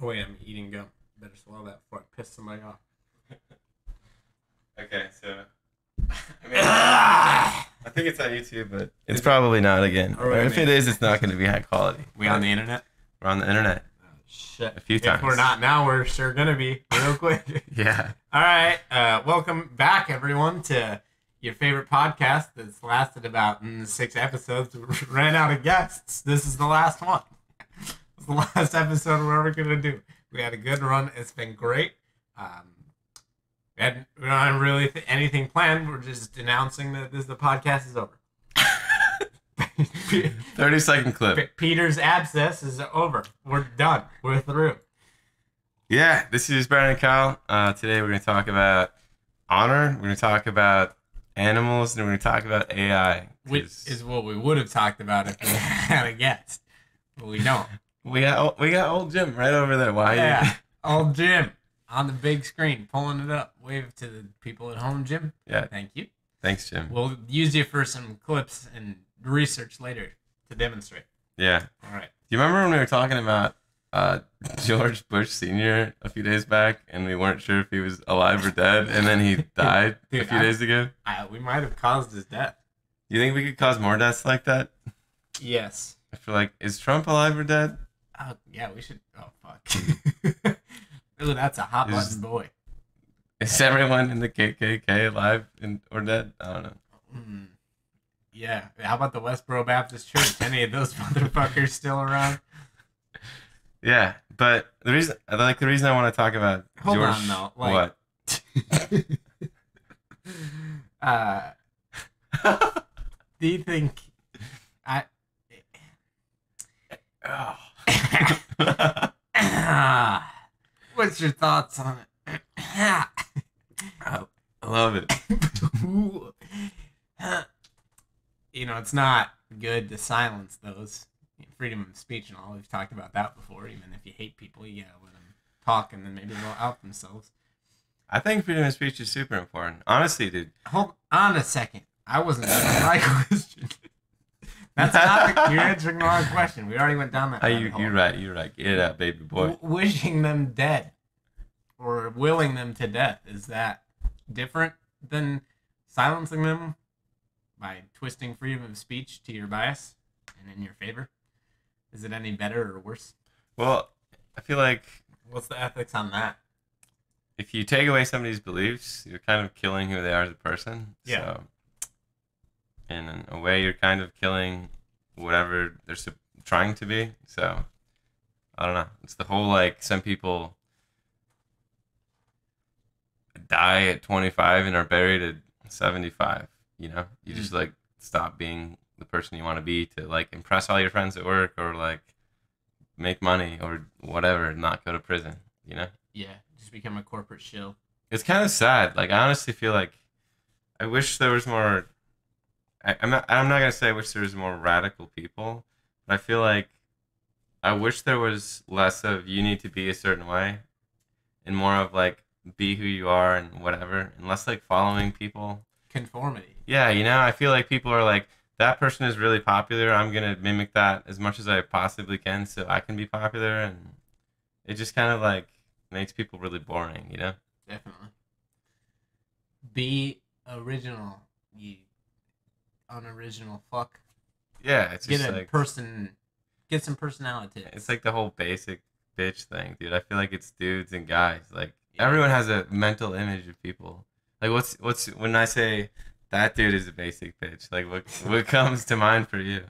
Oh wait, I'm eating gum. Better swallow that before I piss somebody off. Okay, so I think it's on YouTube, but it's probably not again. Or if it is, it's not going to be high quality. We on the internet? We're on the internet. Oh, shit. A few times. If we're not now, we're sure gonna be real quick. Yeah. All right. Welcome back, everyone, to your favorite podcast that's lasted about 6 episodes. We ran out of guests. This is the last one. It's the last episode we're ever gonna do. We had a good run. It's been great. We don't have really anything planned. We're just announcing that the podcast is over. 30-second clip. Peter's abscess is over. We're done. We're through. Yeah, this is Branden and Kyle. Today we're going to talk about honor. We're going to talk about animals, and we're going to talk about AI. Which is what we would have talked about if we had a guest, but we don't. We got old Jim right over there. Why? Yeah, old Jim on the big screen, pulling it up. Wave to the people at home, Jim. Yeah. Thank you. Thanks, Jim. We'll use you for some clips and research later to demonstrate. Yeah. All right. Do you remember when we were talking about George Bush Sr. a few days back, and we weren't sure if he was alive or dead, and then he died a few days ago? We might have caused his death. You think we could cause more deaths like that? Yes. I feel like, is Trump alive or dead? Oh, yeah, we should. Oh, fuck. Ooh, that's a hot button boy. Is everyone in the KKK alive or dead? I don't know. Yeah. How about the Westboro Baptist Church? Any of those motherfuckers still around? Yeah, but the reason I want to talk about Hold George. on, though. What? Do you think Oh. what's your thoughts on it? I love it. You know, it's not good to silence those. Freedom of speech and all. We've talked about that before. Even if you hate people, you gotta let them talk, and then maybe they'll out themselves. I think freedom of speech is super important. Honestly, dude. Hold on a second. I wasn't answering my question. That's not. You're answering the wrong question. We already went down that. You're right. Get it out, baby boy. Wishing them dead, or willing them to death, is that different than silencing them by twisting freedom of speech to your bias and in your favor? Is it any better or worse? Well, I feel like, what's the ethics on that? if you take away somebody's beliefs, you're kind of killing who they are as a person. Yeah. So, in a way, you're kind of killing whatever they're trying to be. So, I don't know. It's the whole, like, some people die at 25 and are buried at 75. You know? You just, like, stop being the person you want to be to, like, impress all your friends at work or, like, make money or whatever and not go to prison, you know? Yeah, just become a corporate shill. It's kind of sad. Like, I honestly feel like I wish there was more. I'm not gonna say I wish there was more radical people, but I feel like I wish there was less of you need to be a certain way, and more of like be who you are and whatever, and less like following people. Conformity. Yeah, you know, I feel like people are like, that person is really popular. I'm gonna mimic that as much as I possibly can so I can be popular, and it just kind of like makes people really boring, you know? Definitely. Be original, you unoriginal fuck. Yeah, it's just Get some personality. It's like the whole basic bitch thing, dude. I feel like it's dudes and guys. Like, everyone has a mental image of people. Like, what's when I say that dude is a basic bitch? Like, what comes to mind for you?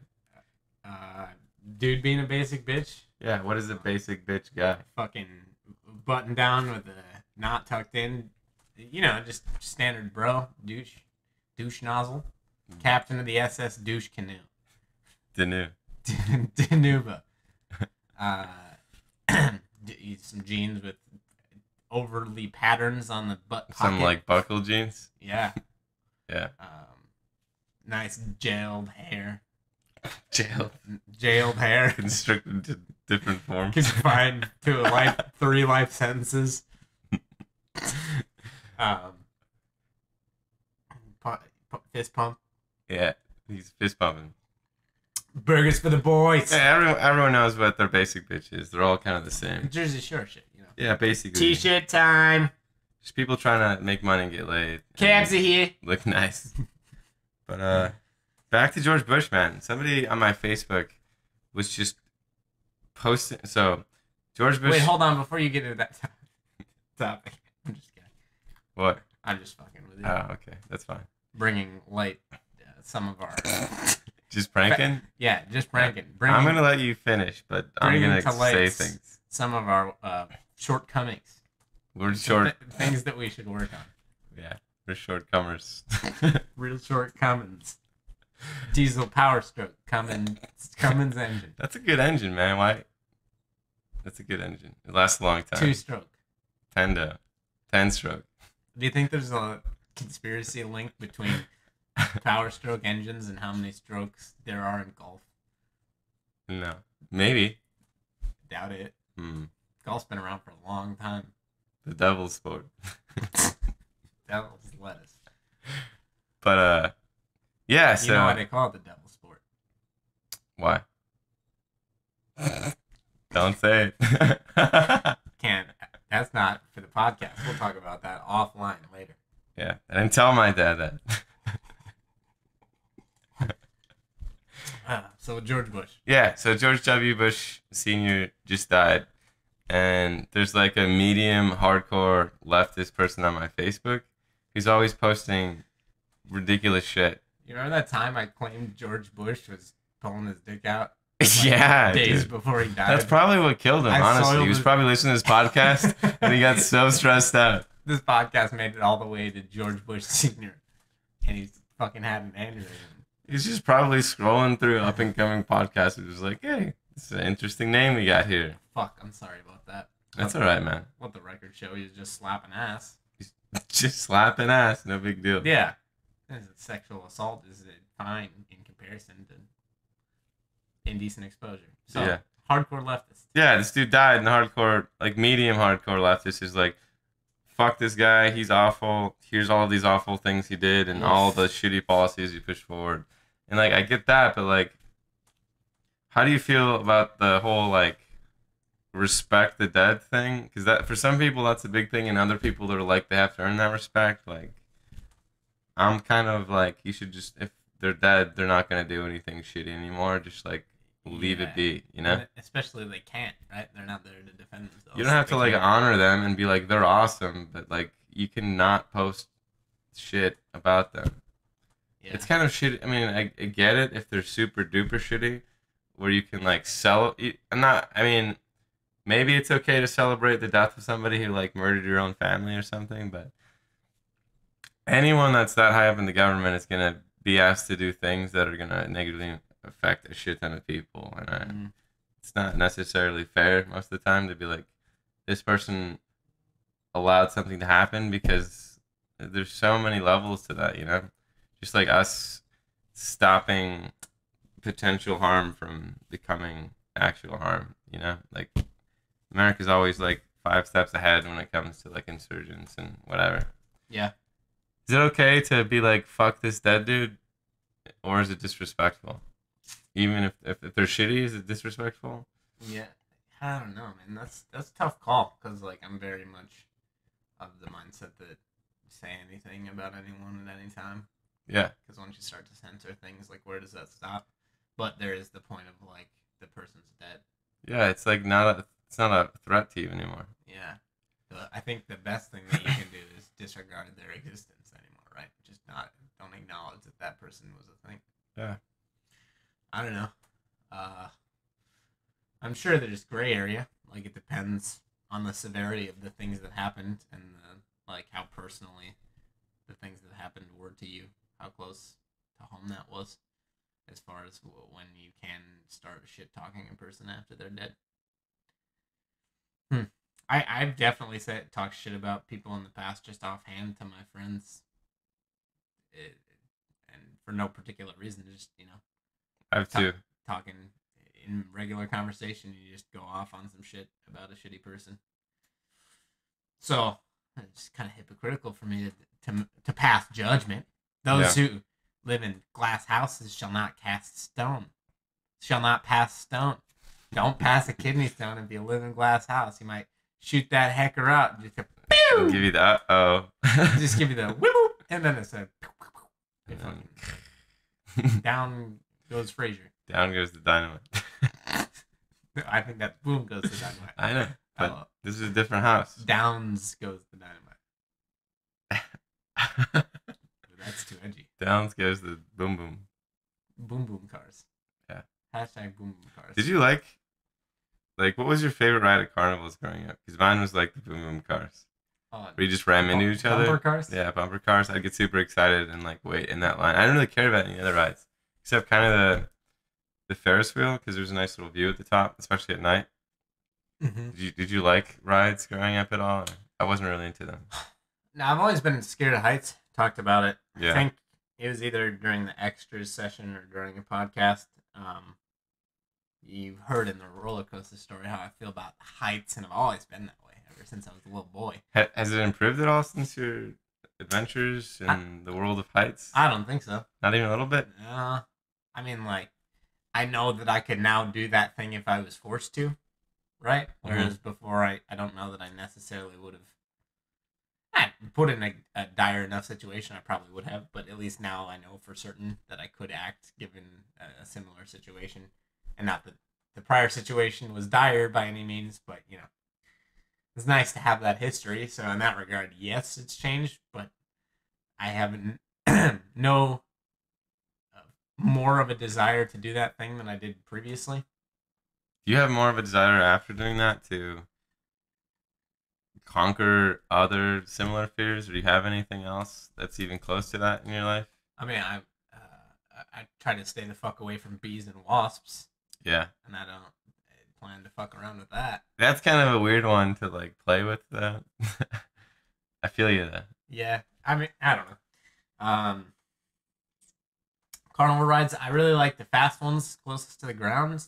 Dude being a basic bitch. Yeah, what is a basic bitch guy? Fucking button down with a not tucked in. You know, just standard bro. Douche nozzle. Captain of the SS douche canoe. Danu. Danuba. Some jeans with overly patterns on the butt pocket. Some like buckle jeans. Yeah. Yeah. Nice jailed hair. Jailed hair. Constricted to different forms. Confined to 3 life sentences. Fist pump. Yeah, he's fist pumping. Burgers for the boys. Yeah, everyone knows what their basic bitch is. They're all kind of the same. Jersey Shore shit, you know. Yeah, basically. T-shirt time. Just people trying to make money and get laid. Cabs are here. Look nice. But back to George Bush, man. Somebody on my Facebook was just posting. So George Bush. Wait, hold on before you get into that topic. I'm just kidding. What? I'm just fucking with you. Oh, okay, that's fine. Bringing light some of our. Just pranking? Yeah, just pranking. I'm gonna let you finish, but I'm gonna say things. Some of our shortcomings. We're short. Things that we should work on. Yeah, we're shortcomers. Real shortcomings. Diesel Power Stroke Cummins engine. That's a good engine, man. Why? That's a good engine. It lasts a long time. 2-stroke. 10-stroke. Do you think there's a conspiracy link between Power Stroke engines and how many strokes there are in golf? No. Maybe. Doubt it. Golf's been around for a long time. The devil's sport. Devil's lettuce. But yeah. So you know why they call it the devil's sport? Why? Don't say it. Can't. That's not for the podcast. We'll talk about that offline later. Yeah, I didn't tell my dad that. So George Bush. Yeah, so George W. Bush Sr. just died. And there's like a medium hardcore leftist person on my Facebook. He's always posting ridiculous shit. You remember that time I claimed George Bush was pulling his dick out? Yeah, days dude. Before he died. That's probably what killed him, honestly. He was probably listening to this podcast and he got so stressed out. This podcast made it all the way to George Bush Sr. And he's fucking had an aneurysm. He's just probably scrolling through up-and-coming podcasts and was like, hey, this is an interesting name we got here. Fuck, I'm sorry about that. That's all right, man. Let the record show he's just slapping ass. He's just slapping ass, no big deal. Yeah. Sexual assault is fine in comparison to indecent exposure. So, yeah. Hardcore leftist. Yeah, this dude died, and hardcore, like medium hardcore leftist is like, fuck this guy, he's awful, here's all of these awful things he did, and all the shitty policies he pushed forward. And, like, I get that, but, like, how do you feel about the whole, like, respect the dead thing? Because that, for some people, that's a big thing, and other people that are like, they have to earn that respect. Like, I'm kind of like, you should just, if they're dead, they're not going to do anything shitty anymore. Just, like, leave it be, you know? Especially they can't, right? They're not there to defend themselves. You don't have to, like, honor them and be like, they're awesome, but, like, you cannot post shit about them. Yeah. It's kind of shitty. I mean, I get it if they're super duper shitty, where you can, like, maybe it's okay to celebrate the death of somebody who, like, murdered your own family or something, but anyone that's that high up in the government is going to be asked to do things that are going to negatively affect a shit ton of people. And it's not necessarily fair most of the time to be like, this person allowed something to happen, because there's so many levels to that, you know? Just like us stopping potential harm from becoming actual harm, you know? Like, America's always like 5 steps ahead when it comes to like insurgents and whatever. Yeah. Is it okay to be like, fuck this dead dude? Or is it disrespectful? Even if they're shitty, is it disrespectful? Yeah. I don't know, man. That's a tough call, because like I'm very much of the mindset that say anything about anyone at any time. Yeah. Because once you start to censor things, like, where does that stop? But there is the point of like the person's dead. Yeah, it's like it's not a threat to you anymore. Yeah. But I think the best thing that you can do is disregard their existence anymore, right? Just don't acknowledge that person was a thing. Yeah. I don't know. I'm sure there's gray area. Like, it depends on the severity of the things that happened and like how personally the things that happened were to you, how close to home that was, as far as when you can start shit talking a person after they're dead. I've definitely talked shit about people in the past just offhand to my friends, and for no particular reason, just, you know, I have too. Talking in regular conversation, you just go off on some shit about a shitty person. So it's kind of hypocritical for me to pass judgment. Those who live in glass houses shall not cast stone. shall not pass stone. Don't pass a kidney stone if you live in glass house. You might shoot that hecker up. Just a I'll give you the uh-oh. just give you the whoop, and then it's a down goes Frazier. Down goes the dynamite. I think that boom goes the dynamite. I know, but this is a different house. Downs goes the dynamite. That's too edgy. Downs goes the boom boom. Boom boom cars. Yeah. Hashtag boom boom cars. Did you like what was your favorite ride at carnivals growing up? Because mine was like the boom boom cars. Where you just ram into each other. Bumper cars? Yeah, bumper cars. I'd get super excited and like wait in that line. I didn't really care about any other rides except kind of the Ferris wheel because there's a nice little view at the top, especially at night. Mm-hmm. Did you like rides growing up at all? Or I wasn't really into them. No, I've always been scared of heights. Talked about it. Yeah. I think it was either during the extras session or during a podcast. You've heard in the roller coaster story how I feel about heights, and I've always been that way ever since I was a little boy. Has it improved at all since your adventures in the world of heights? I don't think so. Not even a little bit? I mean, like, I know that I could now do that thing if I was forced to, right? Whereas before, I don't know that I necessarily would have. I put in a dire enough situation, I probably would have, but at least now I know for certain that I could act given a similar situation. And not that the prior situation was dire by any means, but, you know, it's nice to have that history. So in that regard, yes, it's changed, but I haven't no more of a desire to do that thing than I did previously. Do you have more of a desire after doing that to conquer other similar fears, or do you have anything else that's even close to that in your life? I mean, I try to stay the fuck away from bees and wasps. Yeah. And I don't plan to fuck around with that. That's kind of a weird one to like play with. I feel you though. Yeah. I mean, I don't know. Carnival rides, I really like the fast ones closest to the ground.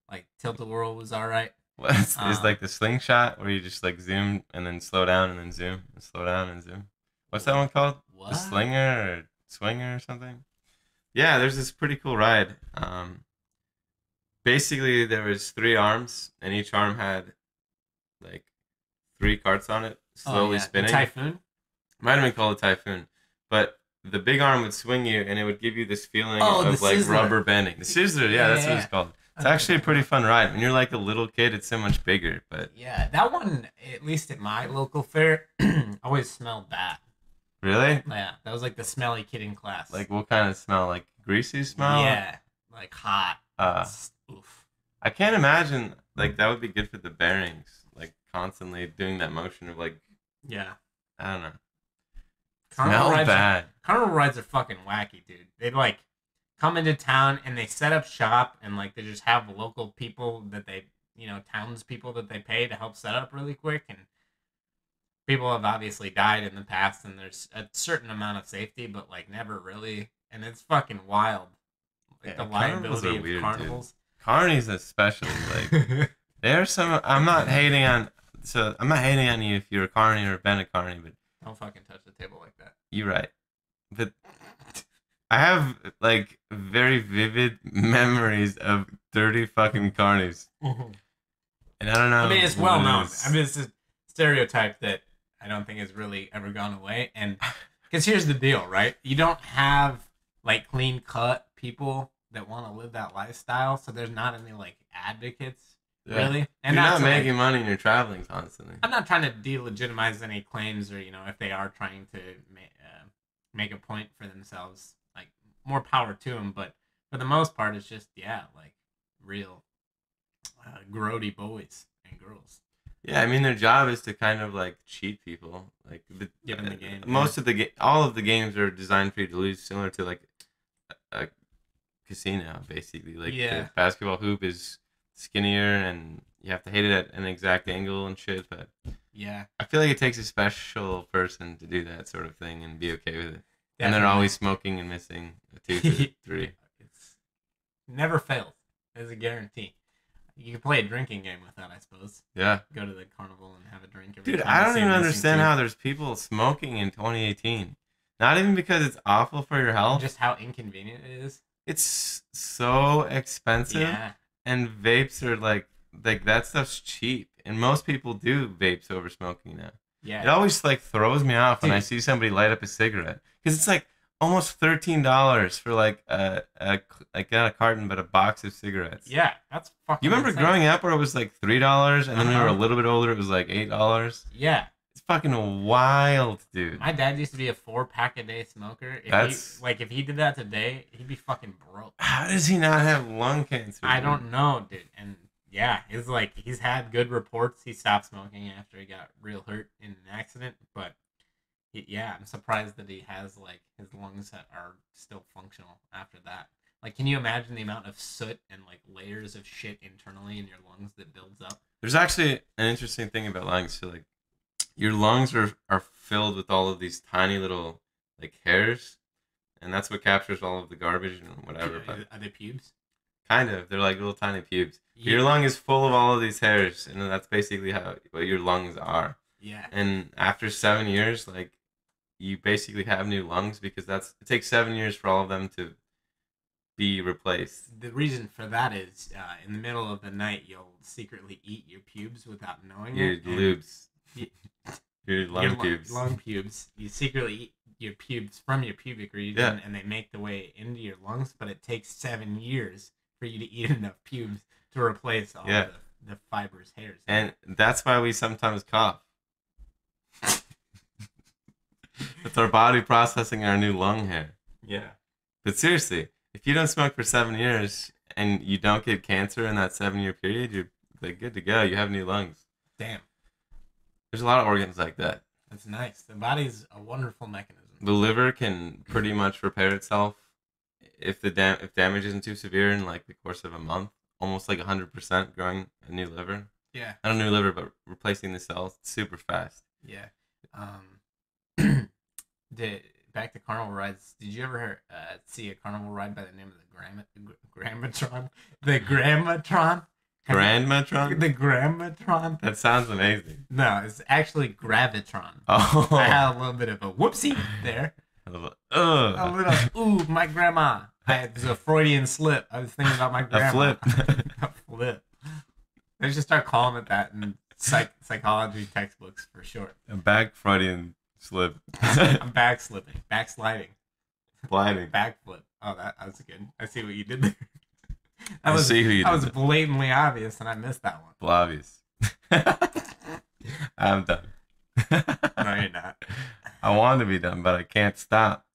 Like Tilt-A-Whirl was alright. Is like the slingshot where you just like zoom and then slow down and then zoom and slow down and zoom. What's that one called? What? The slinger or swinger or something? Yeah, there's this pretty cool ride. Basically, there was 3 arms, and each arm had like 3 carts on it, slowly spinning. The Typhoon? Might have been called a Typhoon, but the big arm would swing you, and it would give you this feeling of like Sizzler. rubber bending. The Sizzler, yeah, that's what it's called. It's actually a pretty fun ride. When you're like a little kid, it's so much bigger. But yeah, that one, at least at my local fair, always smelled bad. Really? Yeah, that was like the smelly kid in class. Like what kind of smell? Like greasy smell? Yeah, like hot. Oof. I can't imagine like that would be good for the bearings. Like constantly doing that motion of like. Yeah. I don't know. Carnival rides are fucking wacky, dude. They like come into town and they set up shop and like they just have local people that they, you know, townspeople that they pay to help set up really quick, and people have obviously died in the past and there's a certain amount of safety, but like never really, and it's fucking wild. Like the liability of weird, carnivals. Dude. Carnies especially, like there's some. I'm not hating on you if you're a carny or been a carny, but don't fucking touch the table like that. You're right, but I have like very vivid memories of dirty fucking carnies, and I don't know. I mean, it's well known. I mean, it's a stereotype that I don't think has really ever gone away. And because here's the deal, right? You don't have like clean cut people that want to live that lifestyle, so there's not any like advocates really. And you're not making money and you're traveling constantly. I'm not trying to delegitimize any claims, or you know, if they are trying to make a point for themselves, like more power to them. But for the most part, it's just like real grody boys and girls. Yeah, I mean their job is to kind of like cheat people, like give them the game. Most of all of the games are designed for you to lose, similar to like a casino, basically. Like the basketball hoop is skinnier and you have to hit it at an exact angle and shit, but yeah, I feel like it takes a special person to do that sort of thing and be okay with it. Definitely. And they're always smoking and missing a 2 to 3. It's never failed. It's a guarantee. You can play a drinking game with that, I suppose. Yeah. Go to the carnival and have a drink every time. Dude, I don't even understand how there's people smoking in 2018. Not even because it's awful for your health. Just how inconvenient it is. It's so expensive. Yeah. And vapes are like that stuff's cheap. And most people do vapes over smoking now. Yeah. It always like throws me off when I Dude. see somebody light up a cigarette. Because it's like almost $13 for like like not a carton but a box of cigarettes. Yeah, that's fucking You remember insane. growing up where it was like $3 and then we were a Uh-huh. little bit older it was like $8? Yeah. It's fucking wild, dude. My dad used to be a 4-pack a day smoker. That's- If he did that today, he'd be fucking broke. How does he not have lung cancer? I dude? don't know, dude. And yeah, it's like he's had good reports. He stopped smoking after he got real hurt in an accident, but I'm surprised that he has like his lungs that are still functional after that. Like, can you imagine the amount of soot and like layers of shit internally in your lungs that builds up? There's actually an interesting thing about lungs. So like your lungs are filled with all of these tiny little like hairs, and that's what captures all of the garbage and whatever. But Are they pubes? kind of, they're like little tiny pubes. Yeah. Your lung is full of all of these hairs, and that's basically what your lungs are. Yeah. And after 7 years, like you basically have new lungs because it takes 7 years for all of them to be replaced. The reason for that is in the middle of the night you'll secretly eat your pubes without knowing Your it. lubes, y- your lung pubes. Lung pubes. You secretly eat your pubes from your pubic region, Yeah. and they make the way into your lungs. But it takes 7 years for you to eat enough pubes to replace all Yeah. the fibrous hairs. And that's why we sometimes cough. It's our body processing our new lung hair. yeah, But seriously, if you don't smoke for 7 years and you don't get cancer in that 7-year period, you're like good to go. You have new lungs. damn, There's a lot of organs like that. that's nice. The body's a wonderful mechanism. The liver can pretty much repair itself if if damage isn't too severe in like the course of a month. Almost like 100% growing a new liver. Yeah, Not a new liver, but replacing the cells super fast. yeah. Back to carnival rides. Did you ever see a carnival ride by the name of the Grammatron? The Grammatron? Grandmatron? The Grammatron? That sounds amazing. No, it's actually Gravitron. Oh. I had a little bit of a whoopsie there. A little, ooh, my grandma. It was a Freudian slip. I was thinking about my grandma. flip. A flip. They should start calling it that in psychology textbooks for short. A back Freudian slip. I'm backsliding. Blinding. Backflip. Oh, that was good. I see what you did there. I see who you That did was there. blatantly obvious, and I missed that one. Obvious. I'm done. No, you're not. I want to be done, but I can't stop.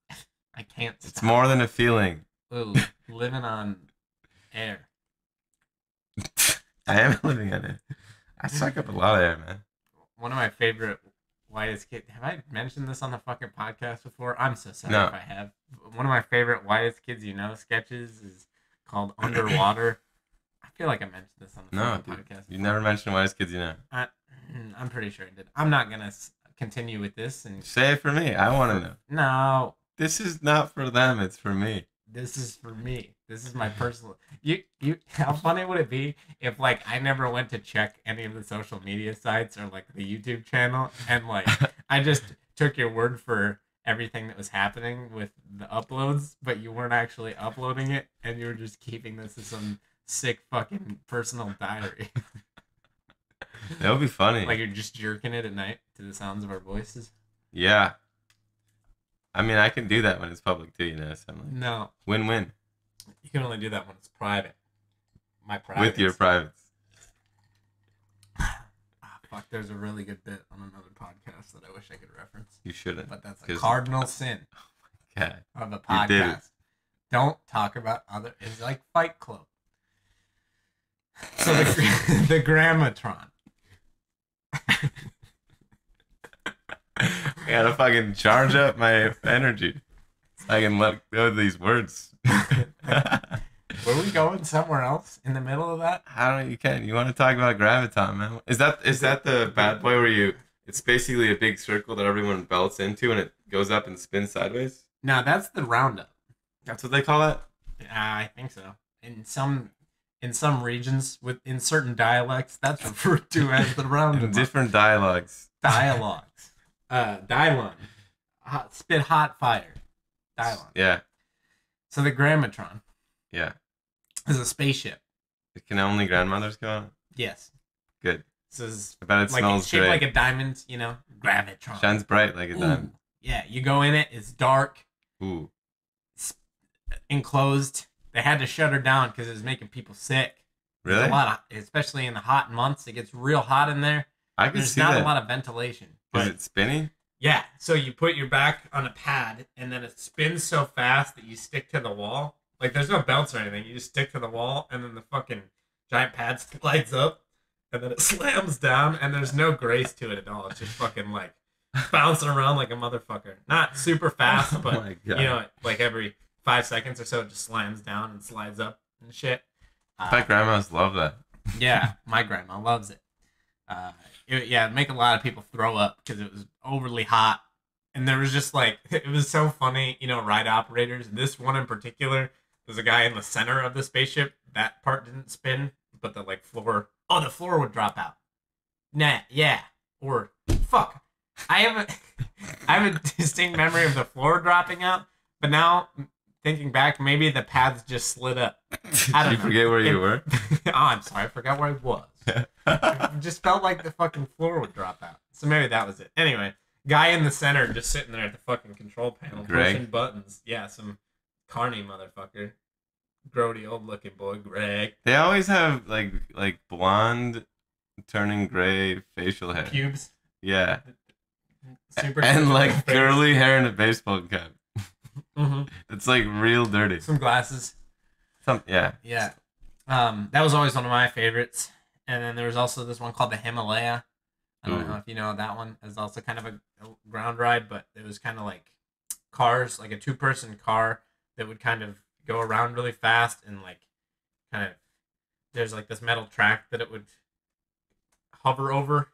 I can't. It's Stop. more than a feeling. Ooh, living on air. I am living on it. I suck up a lot of air, man. One of my favorite whitest kids. Have I mentioned this on the fucking podcast before? I'm so sorry No. if I have. One of my favorite whitest kids you know sketches is called Underwater. I feel like I mentioned this on the No, fucking dude. podcast. You never mentioned Whitest Kids You Know. I'm pretty sure I did. I'm not gonna continue with this and Say it for me. I want to know. no. This is not for them. It's for me. This is for me. This is my personal. You. How funny would it be if like I never went to check any of the social media sites or like the YouTube channel and like I just took your word for everything that was happening with the uploads, but you weren't actually uploading it and you were just keeping this as some sick fucking personal diary. That would be funny. Like you're just jerking it at night to the sounds of our voices. Yeah. I mean, I can do that when it's public too, you know. So I'm like, No, win-win you can only do that when it's private. My private. with your privates. Fuck, there's a really good bit on another podcast that I wish I could reference. You shouldn't. But that's a 'Cause- cardinal sin God. of a You did it. podcast. Don't talk about other. It's like Fight Club. So the the Grammatron. I gotta fucking charge up my energy so I can let go of these words. Were we going somewhere else in the middle of that? How don't you can? You want to talk about graviton, man? Is that the bad boy where it's basically a big circle that everyone belts into and it goes up and spins sideways? No, that's the Roundup. That's what they call that? I think so. In some regions in certain dialects, that's referred to as the Roundup. In different dialogues. Dialogues. Dylon. Spit hot fire. Dylon. Yeah. So the Grammatron. Yeah. It's a spaceship. Can only grandmothers go on it? Yes. Good. This is I bet it like smells it's shaped great. like a diamond, you know, gravitron. Shines bright like a Ooh. diamond. Yeah, you go in it. It's dark. Ooh. It's enclosed. They had to shut her down because it was making people sick. Really? There's a lot of, especially in the hot months, it gets real hot in there. I can There's see not that. a lot of ventilation. Is it spinning? Yeah, so you put your back on a pad, and then it spins so fast that you stick to the wall. Like, there's no belts or anything. You just stick to the wall, and then the fucking giant pad slides up, and then it slams down, and there's no grace to it at all. It's just fucking, like, bouncing around like a motherfucker. Not super fast, but, you know, like every 5 seconds or so, it just slams down and slides up and shit. I bet grandmas love that. Yeah, my grandma loves it. It'd make a lot of people throw up because it was overly hot. And there was just like, it was so funny, you know, ride operators. This one in particular, there's a guy in the center of the spaceship. That part didn't spin, but the like floor, the floor would drop out. Nah, yeah. Or, fuck. I have a distinct memory of the floor dropping out, but now thinking back, maybe the paths just slid up. I don't Did you forget where you were? Oh, I'm sorry. I forgot where I was. It just felt like the fucking floor would drop out. So maybe that was it. Anyway, guy in the center just sitting there at the fucking control panel pushing buttons. Yeah, some carny motherfucker. Grody old looking boy, Greg. They always have like blonde turning gray facial hair. Pubes. Yeah. Super and like curly hair and a baseball cap. Mm-hmm. It's like real dirty. Some glasses. Yeah. Yeah. That was always one of my favorites. And then there was also this one called the Himalaya. I don't know if you know that one. It's also kind of a ground ride, but it was kind of like cars, like a 2-person car that would kind of go around really fast and like kind of, there's like this metal track that it would hover over.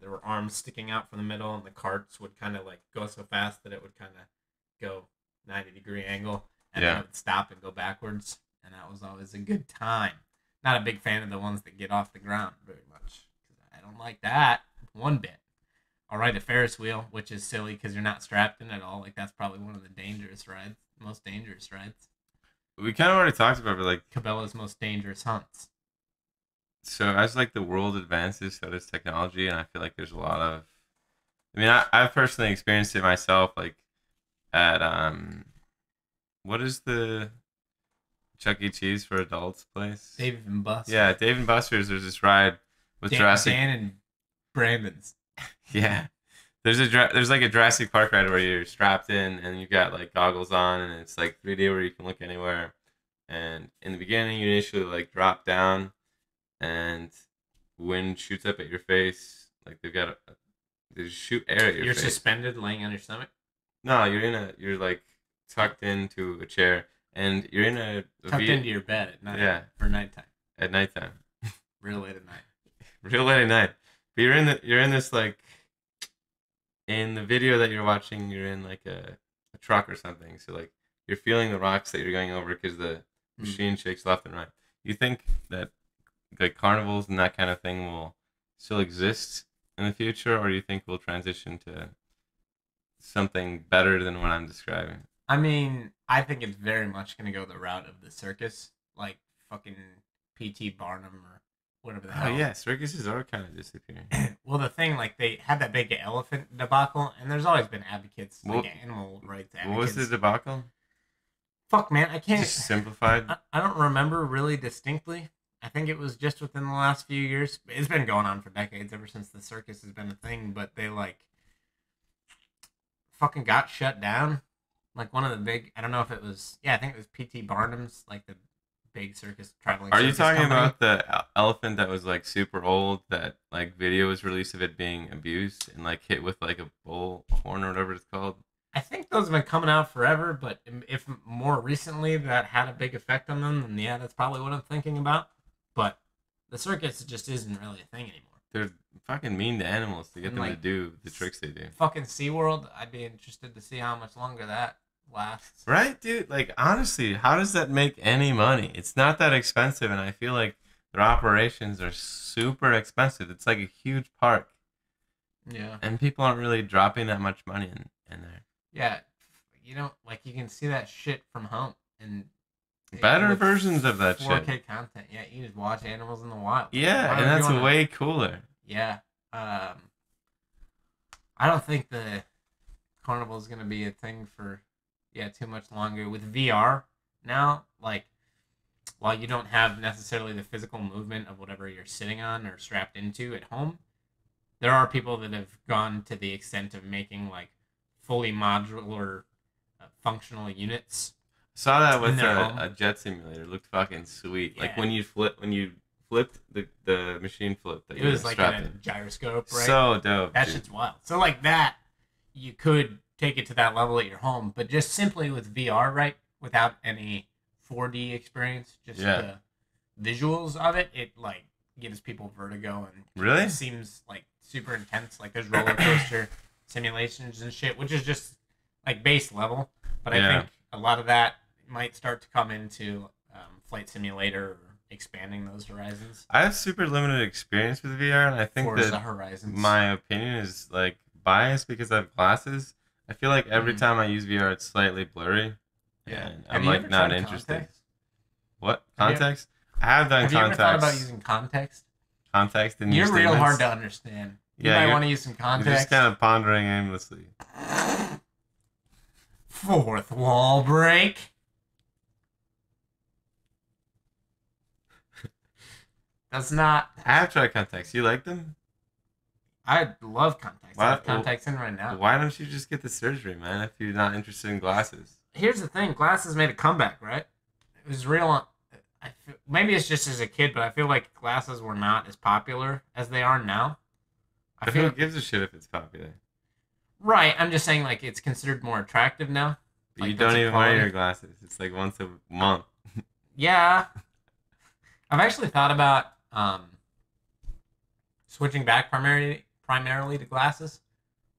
There were arms sticking out from the middle, and the carts would kind of like go so fast that it would kind of go 90-degree angle, and then it would stop and go backwards, and that was always a good time. Not a big fan of the ones that get off the ground very much. I don't like that one bit. I'll ride a Ferris wheel, which is silly because you're not strapped in at all. Like, that's probably one of the most dangerous rides. We kind of already talked about it, but like Cabela's most dangerous hunts. So as like the world advances, so does technology, and I feel like there's a lot of. I mean, I've personally experienced it myself, like at what is the Chuck E. Cheese for adults place? Dave and Buster's. Yeah, Dave and Buster's. There's this ride with Jurassic. Dan and Brandon's. Yeah, there's like a Jurassic Park ride where you're strapped in and you've got like goggles on, and it's like 3D where you can look anywhere. And in the beginning, you initially like drop down, and wind shoots up at your face. Like they shoot air at your face. You're suspended, laying on your stomach. No, you're like tucked into a chair, and you're in a tucked into your bed at night. Yeah, for nighttime. At nighttime. Real late at night. Real late at night. But you're in this like. In the video that you're watching, you're in like a truck or something. So like you're feeling the rocks that you're going over because the machine shakes left and right. You think that like carnivals and that kind of thing will still exist in the future, or do you think we'll transition to something better than what I'm describing? I mean, I think it's very much going to go the route of the circus, like fucking P.T. Barnum or whatever the hell. Oh yeah, circuses are kind of disappearing. Well, the thing, like, they had that big elephant debacle, and there's always been advocates, like animal rights advocates. What was the debacle? Fuck, man, I can't. Just simplified? I don't remember really distinctly. I think it was just within the last few years. It's been going on for decades, ever since the circus has been a thing, but they, like, fucking got shut down. Like, one of the big, I don't know if it was, I think it was P.T. Barnum's, like, the big traveling Are you circus talking company. about the elephant that was like super old, that like video was released of it being abused and like hit with like a bull horn or whatever it's called? I think those have been coming out forever, but if more recently that had a big effect on them, then that's probably what I'm thinking about. But the circus just isn't really a thing anymore. They're fucking mean to animals to get them like, to do the tricks they do. Fucking SeaWorld, I'd be interested to see how much longer that lasts. Right, dude? Like, honestly, how does that make any money? It's not that expensive, and I feel like their operations are super expensive. It's like a huge park. Yeah. And people aren't really dropping that much money in there. Yeah. You know, like, you can see that shit from home. And Better with versions of that 4K shit. content. Yeah, you just watch animals in the wild. Yeah, Why and would you that's wanna- way cooler. Yeah. I don't think the carnival is gonna be a thing for too much longer with VR now. Like, while you don't have necessarily the physical movement of whatever you're sitting on or strapped into at home, there are people that have gone to the extent of making like fully modular, functional units. Saw that In with their home. a jet simulator. It looked fucking sweet. Like Yeah. when you flipped the machine flip that It you was were like strapped in a in. gyroscope, right? So dope. That dude. shit's wild. So like that, you could take it to that level at your home, but just simply with VR, right, without any 4D experience, just Yeah. the visuals of it, it like gives people vertigo and Really? it seems like super intense. Like there's roller coaster simulations and shit, which is just like base level. But I Yeah. think a lot of that might start to come into Flight Simulator or expanding those horizons. I have super limited experience with VR, and I think Forza that Horizons. my opinion is like biased because I have glasses. I feel like every Mm. time I use VR, it's slightly blurry. Yeah. And Have I'm you like ever not tried interested. contacts? What Have you- context? I have done Have you ever contacts. thought about using context? Context in You're your real hard statements? to understand. You Yeah, might you're- want to use some You're context. just kind of pondering aimlessly. Fourth wall break. That's not. I have tried contacts. You like them? I love contacts. I have What? contacts in right now. Why don't you just get the surgery, man, if you're not interested in glasses? Here's the thing: glasses made a comeback, right? It was real. Maybe it's just as a kid, but I feel like glasses were not as popular as they are now. I Who feel gives a shit if it's popular? right. I'm just saying, like it's considered more attractive now. You Like, don't that's even wear equality. your glasses. It's like once a month. Yeah, I've actually thought about switching back primarily to glasses.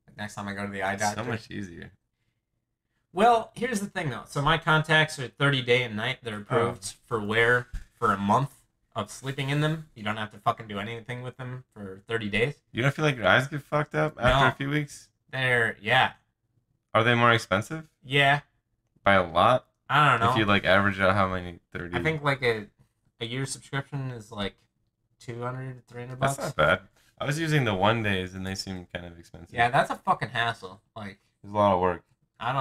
Like next time I go to the eye It's doctor. so much easier. Well, here's the thing though. So my contacts are 30 day and night. They're approved for wear for a month of sleeping in them. You don't have to fucking do anything with them for 30 days. You don't feel like your eyes get fucked up after No. a few weeks? Yeah. Are they more expensive? Yeah. By a lot? I don't know. If you like average out how many 30? I think like a year subscription is like 200 300 bucks. That's not bad. I was using the 1 days and they seem kind of expensive. Yeah, that's a fucking hassle. Like It's a lot of work. I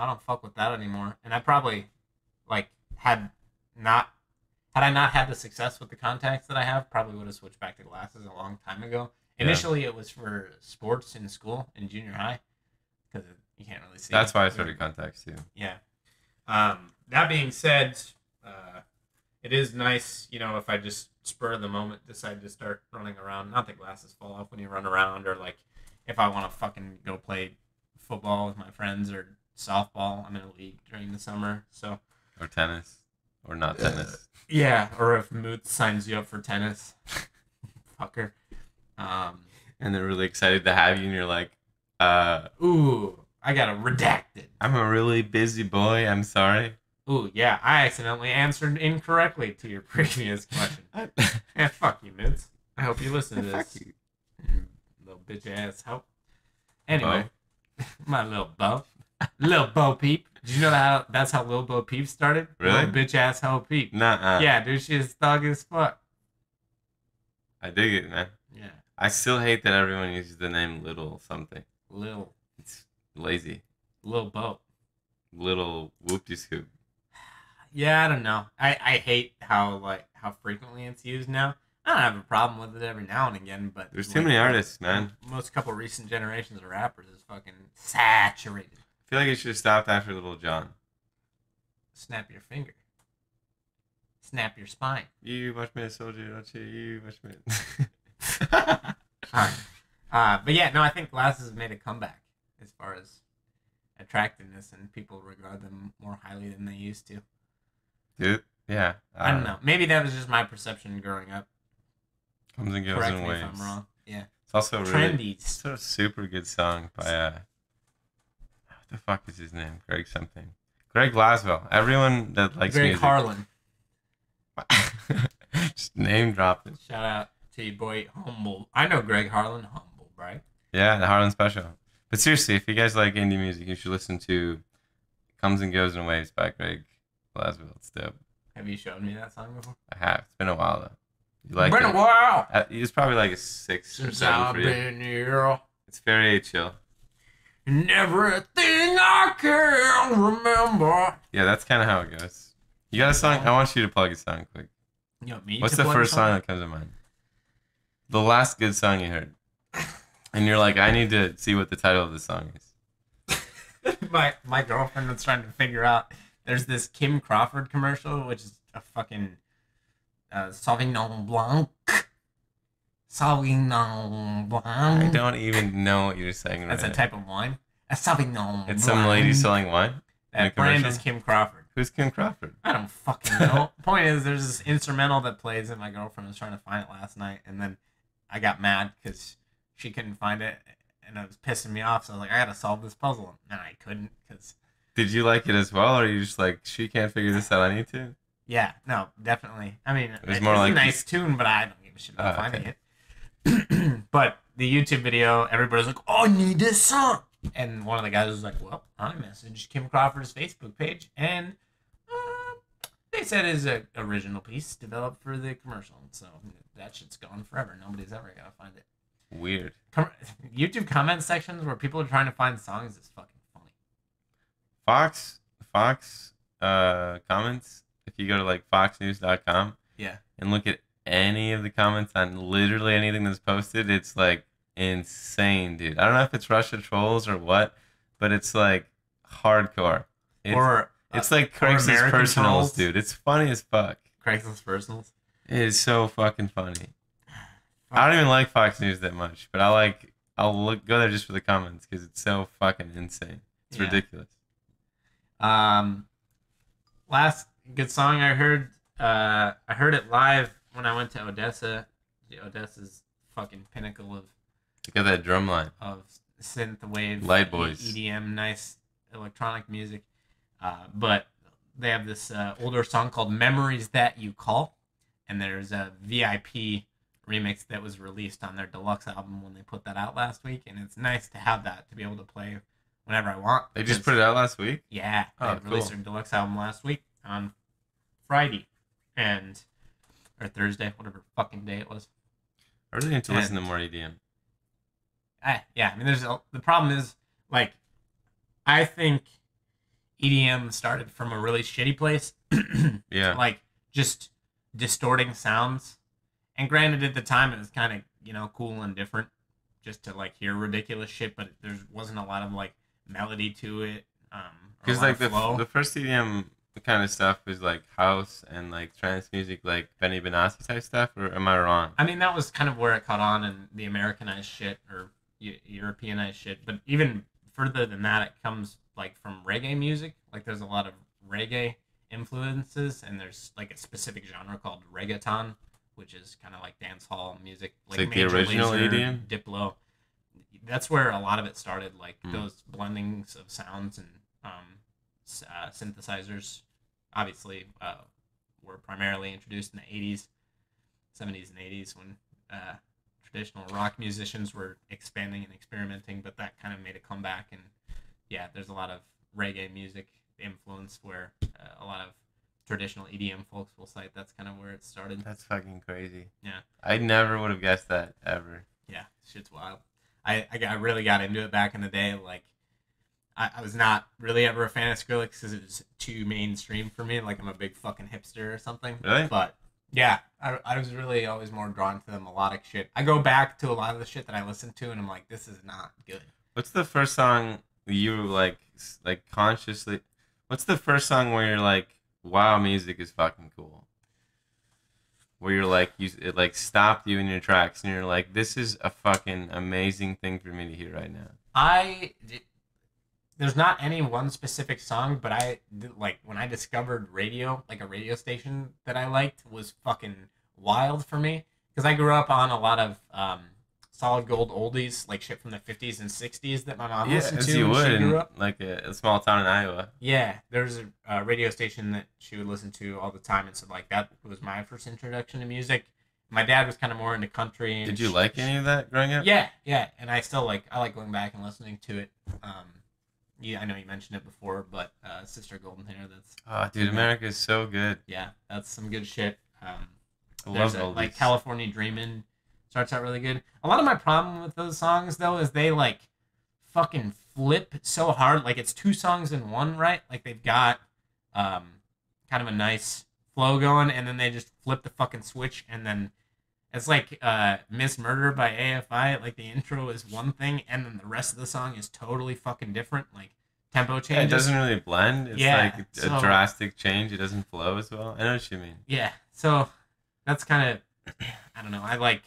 don't fuck with that anymore. And I probably like had I not had the success with the contacts that I have, probably would have switched back to glasses a long time ago. Yeah. Initially, it was for sports in school in junior high because you can't really see. That's why I started contacts too. Yeah. That being said, it is nice, if I just spur of the moment decide to start running around. Not that glasses fall off when you run around, or like if I want to fucking go play football with my friends or softball. I'm in a league during the summer, so. Or tennis. Or not tennis. Yeah, or if Moot signs you up for tennis, fucker. And they're really excited to have you and you're like, Ooh, I got a redacted. I'm a really busy boy. I'm sorry. Ooh, yeah, I accidentally answered incorrectly to your previous question. Yeah, fuck you, Moots. I hope you listen to Fuck this. you. Little bitch ass hoe. Anyway, my little Bo. Lil Bo Peep. Did you know that's how Lil Bo Peep started? Really? Little bitch ass hoe Peep. Nuh-uh. Yeah, dude, she is thug as fuck. I dig it, man. Yeah. I still hate that everyone uses the name Little something. Lil It's lazy. Bo. Little whoop-de-scoop. Yeah, I don't know. I hate how frequently it's used now. I don't have a problem with it every now and again, but There's too many artists, man. Most couple recent generations of rappers is fucking saturated. I feel like it should have stopped after Little John. Snap your finger. Snap your spine. You watch me a soldier, don't you? You watch me. Alright. But yeah, no, I think glasses have made a comeback as far as attractiveness, and people regard them more highly than they used to. Dude, yeah. I don't know. Maybe that was just my perception growing up. Comes and goes Correct in me waves. if I'm wrong. Yeah. It's also really, Trendies. it's a super good song by what the fuck is his name? Greg something. Greg Glaswell. Everyone that likes Greg music. Harlan. Just name dropping. Shout out to your boy Humble. I know Greg Harlan. Humble, right? Yeah, the Harlan Special. But seriously, if you guys like indie music, you should listen to Comes and Goes in Waves by Greg Glaswell. It's dope. Have you showed me that song before? I have. It's been a while though. You like Been it? a while It's probably like a 6 or since 7 I've for you. been here. It's very chill. And everything I can remember. Yeah, that's kind of how it goes. You got a song? I want you to plug a song quick. You want me What's to the play first song that comes to mind? The last good song you heard. And you're like, I need to see what the title of the song is. my girlfriend was trying to figure out. There's this Kim Crawford commercial, which is a fucking Sauvignon Blanc. Sauvignon Blanc. I don't even know what you're saying right That's a type of wine. A Sauvignon Blanc. It's some lady selling wine? That brand is Kim Crawford. Who's Kim Crawford? I don't fucking know. Point is, there's this instrumental that plays, and my girlfriend was trying to find it last night, and then I got mad because she couldn't find it, and it was pissing me off. So I was like, I gotta solve this puzzle, and I couldn't because. Did you like it as well, or are you just like, she can't figure this out, I need to? Yeah, no, definitely. I mean, it was more like a nice tune, but I don't give a shit about finding okay. it. But the YouTube video, everybody's like, "Oh, I need this song," and one of the guys was like, "Well, I messaged Kim Crawford's Facebook page, and they said it's an original piece developed for the commercial, so that shit's gone forever. Nobody's ever gonna find it." Weird. YouTube comment sections where people are trying to find songs is fucking funny. Fox comments, if you go to like foxnews.com and look at any of the comments on literally anything that's posted, it's like insane, dude. I don't know if it's Russia trolls or what, but it's like hardcore. It's like Craigslist personals, dude. It's funny as fuck. Craigslist personals? It is so fucking funny. I don't even like Fox News that much, but I'll go there just for the comments because it's so fucking insane. It's ridiculous. Last good song I heard it live when I went to Odessa. Odessa's fucking pinnacle of. Look at that drum line. Of synthwave, Light Boys, EDM, nice electronic music. But they have this older song called "Memories That You Call," and there's a VIP remix that was released on their deluxe album when they put that out last week, and it's nice to have that to be able to play whenever I want. They just put it out last week? Yeah, they released their deluxe album last week on Friday or Thursday, whatever fucking day it was. I really need to listen to more EDM. Yeah, I mean, the problem is, like, I think EDM started from a really shitty place. Yeah. Like, just distorting sounds. And granted, at the time, it was kind of, cool and different just to, like, hear ridiculous shit, but there wasn't a lot of, like, melody to it. Because, like, the first EDM kind of stuff was, like, house and, like, trance music, like, Benny Benassi type stuff, or am I wrong? I mean, that was kind of where it caught on in the Americanized shit, or Europeanized shit, but even further than that, it comes, like, from reggae music. Like, there's a lot of reggae influences, and there's, like, a specific genre called reggaeton, which is kind of like dance hall music, like the original EDM, Diplo. That's where a lot of it started, like those blendings of sounds and synthesizers. Obviously, were primarily introduced in the 80s, 70s, and 80s when traditional rock musicians were expanding and experimenting. But that kind of made a comeback, and yeah, there's a lot of reggae music influence where a lot of traditional EDM folks will cite that's kind of where it started. That's fucking crazy. Yeah. I never would have guessed that, ever. Yeah, shit's wild. I really got into it back in the day. Like, I was not really ever a fan of Skrillex because it was too mainstream for me. Like, I'm a big fucking hipster or something. Really? But, yeah, I was really always more drawn to the melodic shit. I go back to a lot of the shit that I listened to, and I'm like, this is not good. What's the first song you, like consciously... What's the first song where you're like, wow, music is fucking cool? Where you're like, it like stopped you in your tracks, and you're like, this is a fucking amazing thing for me to hear right now. There's not any one specific song, but when I discovered radio, like a radio station that I liked was fucking wild for me. Because I grew up on a lot of solid gold oldies, like shit from the 50s and 60s that my mom listened to. Yeah, as you would she grew up. Like a small town in Iowa. Yeah, there's a radio station that she would listen to all the time, and so like that was my first introduction to music. My dad was kind of more into country. Did you like any of that growing up? Yeah, and I still I like going back and listening to it. I know you mentioned it before, but Sister Golden Hair. That's Oh, dude, America is so good. yeah, that's some good shit. I There's love all like these. California Dreamin' starts out really good. A lot of my problem with those songs though is they like fucking flip so hard. Like it's two songs in one, right? Like they've got um, kind of a nice flow going, and then they just flip the fucking switch, and then it's like Miss Murder by AFI. Like the intro is one thing, and then the rest of the song is totally fucking different. Like tempo Yeah, it changes. doesn't really blend. It's Yeah, like a so drastic change. It doesn't flow as well. I know what you mean. yeah, so that's kind of I don't know. I like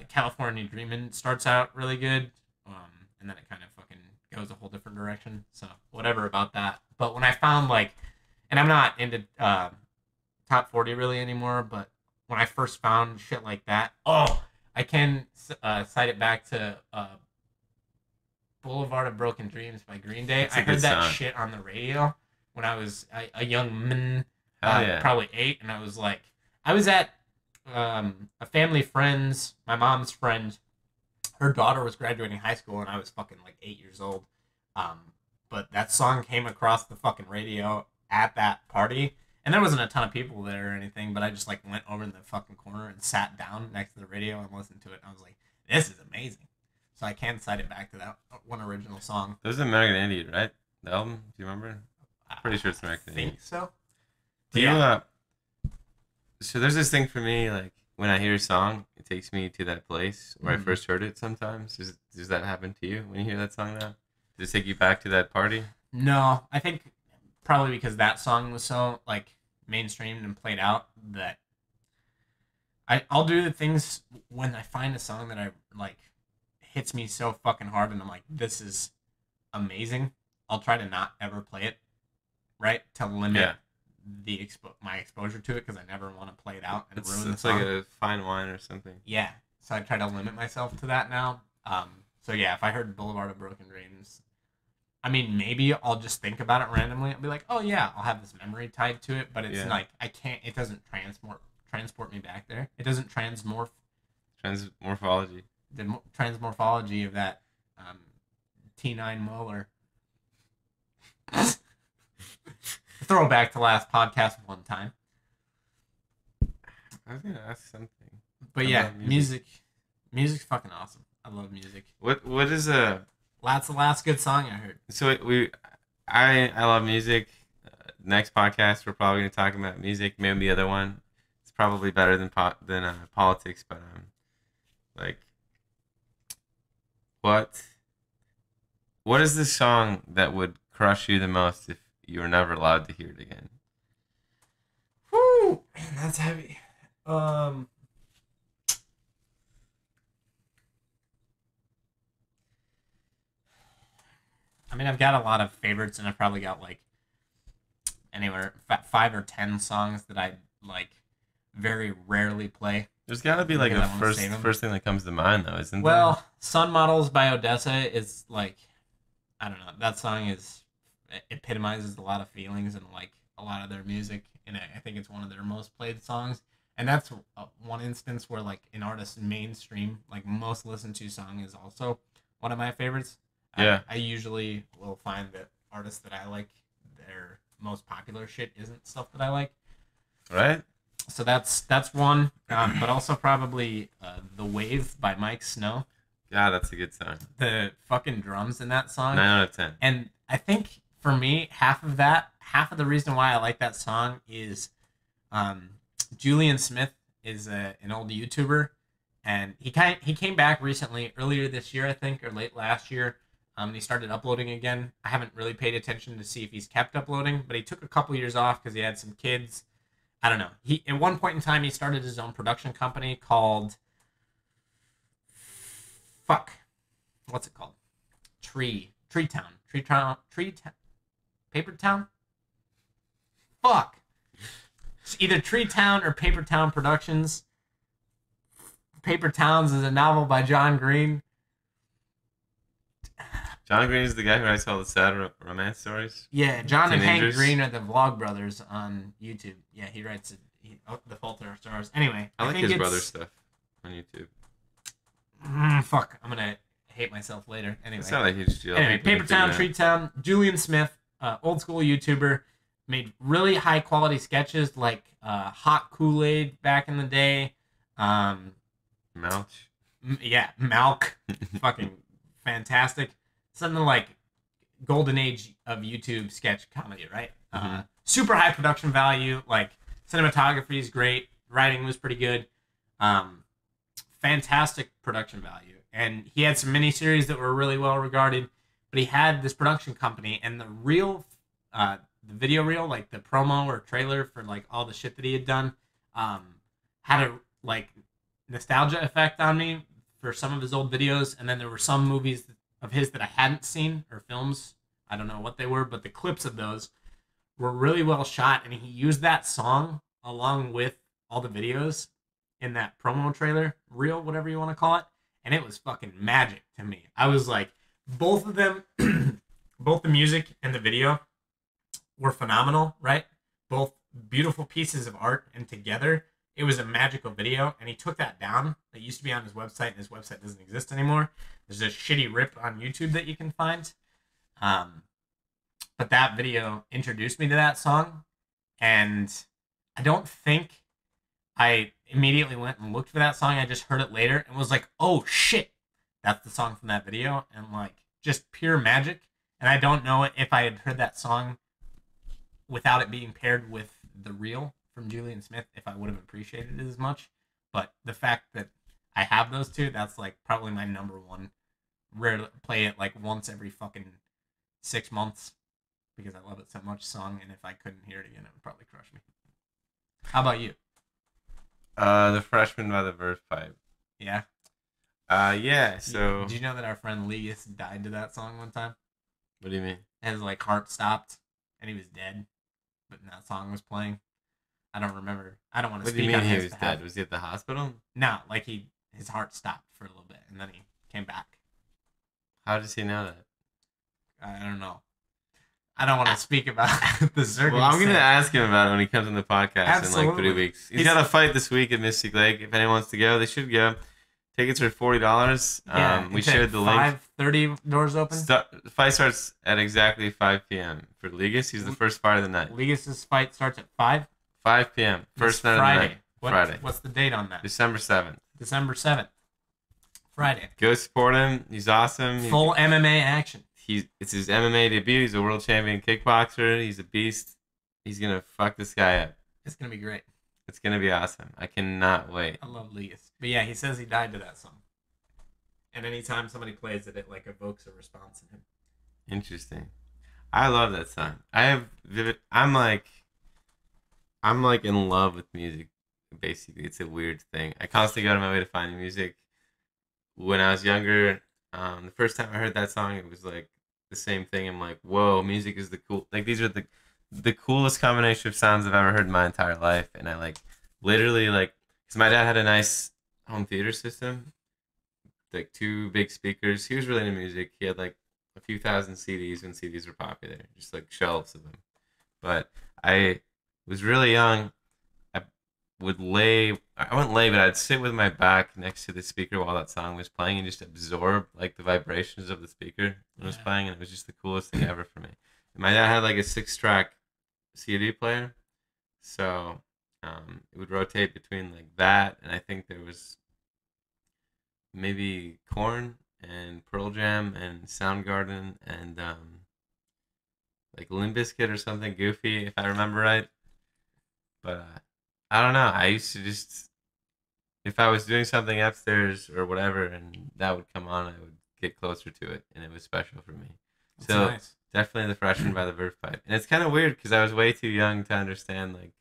California Dreamin' starts out really good, and then it kind of fucking goes a whole different direction. So whatever about that. But when I found like, and I'm not into top 40 really anymore, but when I first found shit like that, oh, I can cite it back to Boulevard of Broken Dreams by Green Day. That's a I heard good that song. shit on the radio when I was a young man, Hell yeah. probably 8, and I was like, I was at a family friend's, my mom's friend, her daughter was graduating high school, and I was fucking like 8 years old. But that song came across the fucking radio at that party, and there wasn't a ton of people there or anything, but I just like went over in the fucking corner and sat down next to the radio and listened to it. And I was like, this is amazing. So I can cite it back to that one original song. This is American Idiot, right? The album? Do you remember? Pretty sure it's American I think Idiot. so. Do you, Yeah. So there's this thing for me, like, when I hear a song, it takes me to that place where I Mhm. first heard it sometimes. Does that happen to you when you hear that song now? Does it take you back to that party? No, I think probably because that song was so like mainstreamed and played out that I'll do the things when I find a song that I like hits me so fucking hard and I'm like, this is amazing. I'll try to not ever play it, right? To limit Yeah. my exposure to it because I never want to play it out and It's, ruin the it's song. like a fine wine or something. Yeah, so I try to limit myself to that now. So yeah, if I heard Boulevard of Broken Dreams, I mean, maybe I'll just think about it randomly. I'll be like, oh yeah, I'll have this memory tied to it, but it's Yeah. like I can't. It doesn't transport me back there. It doesn't Transmorphology. the transmorphology of that T9 molar. Throwback to last podcast one time. I was gonna ask something. But I yeah, love music. music's fucking awesome. I love music. What is a That's the last good song I heard. so I love music. Next podcast we're probably gonna talk about music. Maybe the other one. It's probably better than politics, but like what is the song that would crush you the most if you were never allowed to hear it again? Whew, man, that's heavy. I mean, I've got a lot of favorites, and I've probably got like anywhere 5 or 10 songs that I like very rarely play. There's gotta be like Because a I wanna save 'em. first thing that comes to mind though, isn't Well, Sun Models by Odessa is like, I don't know, that song is it epitomizes a lot of feelings and like a lot of their music, and I think it's one of their most played songs. And that's one instance where like an artist's mainstream, like most listened to song is also one of my favorites. Yeah. I usually will find that artists that I like, their most popular shit isn't stuff that I like. there? Right? So that's one, but also probably "The Wave" by Mike Snow. God, that's a good song. The fucking drums in that song, 9 out of 10. and I think for me, half of the reason why I like that song is, Julian Smith is an old YouTuber, and he came back recently, earlier this year I think, or late last year. And he started uploading again. I haven't really paid attention to see if he's kept uploading, but he took a couple years off because he had some kids. I don't know. He at one point in time he started his own production company called what's it called? Tree Town, Paper Town. Fuck. It's either Tree Town or Paper Town Productions. Paper Towns is a novel by John Green. John Green is the guy who writes all the sad romance stories. Yeah, John and Hank Teenagers. Green are the vlog brothers on YouTube. Yeah, he writes it. The Fault in Our Stars. Anyway, I like think his it's- brother stuff on YouTube. Fuck, I'm gonna hate myself later. Anyway. It's not a huge deal. Anyway, People Paper can figure Town, it out. Treat Town, Julian Smith, old school YouTuber, made really high quality sketches like Hot Kool-Aid back in the day. Mouch. Yeah, Malk, fucking fantastic. Something like golden age of YouTube sketch comedy, right? Super high production value. Like cinematography is great. Writing was pretty good. Fantastic production value. And he had some miniseries that were really well regarded. But he had this production company, and the reel, the video reel, like the promo or trailer for like all the shit that he had done, had a like nostalgia effect on me for some of his old videos. And then there were some movies of his that I hadn't seen, or films. I don't know what they were, but the clips of those were really well shot, and he used that song along with all the videos in that promo trailer reel, whatever you want to call it, and it was fucking magic to me. I was like, both of them, both the music and the video were phenomenal, right? Both beautiful pieces of art, and together it was a magical video. And he took that down. That used to be on his website, and his website doesn't exist anymore. There's a shitty rip on YouTube that you can find. But that video introduced me to that song, and I don't think I immediately went and looked for that song. I just heard it later and was like, oh shit, that's the song from that video. And like, just pure magic. And I don't know if I had heard that song without it being paired with the reel from Julian Smith, if I would have appreciated it as much. But the fact that I have those two, that's like probably my number one. Rarely play it like once every fucking 6 months because I love it so much song. And if I couldn't hear it again, it would probably crush me. How about you? The Freshman by the Verve Pipe. Yeah. Yeah. So. Did you know that our friend Legus died to that song one time? What do you mean? His like heart stopped, and he was dead, but that song was playing. I don't remember. I don't want to What do you speak mean on he his was behalf. dead? Was he at the hospital? No, like his heart stopped for a little bit, and then he came back. How does he know that? I don't know. I don't want to speak about the circumstance. Well, I'm gonna ask him about it when he comes on the podcast Absolutely. in like 3 weeks. He's got a fight this week at Mystic Lake. If anyone wants to go, they should go. Tickets are $40. Yeah, We shared the link. 5:30 doors open. The fight starts at exactly 5 p.m. for Ligas. He's the first fight of the night. Ligas' fight starts at 5. 5 p.m. First night Friday. of the night. Friday. What's the date on that? December 7th. December 7th. Friday. Go support him. He's awesome. Full MMA action. It's his MMA debut. He's a world champion kickboxer. He's a beast. He's gonna fuck this guy up. It's gonna be great. It's gonna be awesome. I cannot wait. I love Ligas. But yeah, he says he died to that song. And anytime somebody plays it, it like evokes a response in him. Interesting. I love that song. I have vivid. I'm like in love with music. Basically, it's a weird thing. I constantly go out of my way to find new music. When I was younger, the first time I heard that song, it was like the same thing. I'm like, whoa, music is the cool. Like these are the coolest combination of sounds I've ever heard in my entire life. And I like literally like, because my dad had a nice home theater system, like 2 big speakers. He was really into music. He had like a few thousand CDs when CDs were popular, just like shelves of them. But I was really young. I wouldn't lay, but I'd sit with my back next to the speaker while that song was playing and just absorb like the vibrations of the speaker when it was playing, and it was just the coolest thing ever for me. And my dad had like a 6-track CD player, so it would rotate between like that, and I think there was maybe Korn and Pearl Jam and Soundgarden and like Limp Bizkit or something goofy, if I remember right. But I don't know. I used to just, if I was doing something upstairs or whatever, and that would come on, I would get closer to it, and it was special for me. That's so nice. Definitely the Freshman by the Verve Pipe, and it's kind of weird because I was way too young to understand like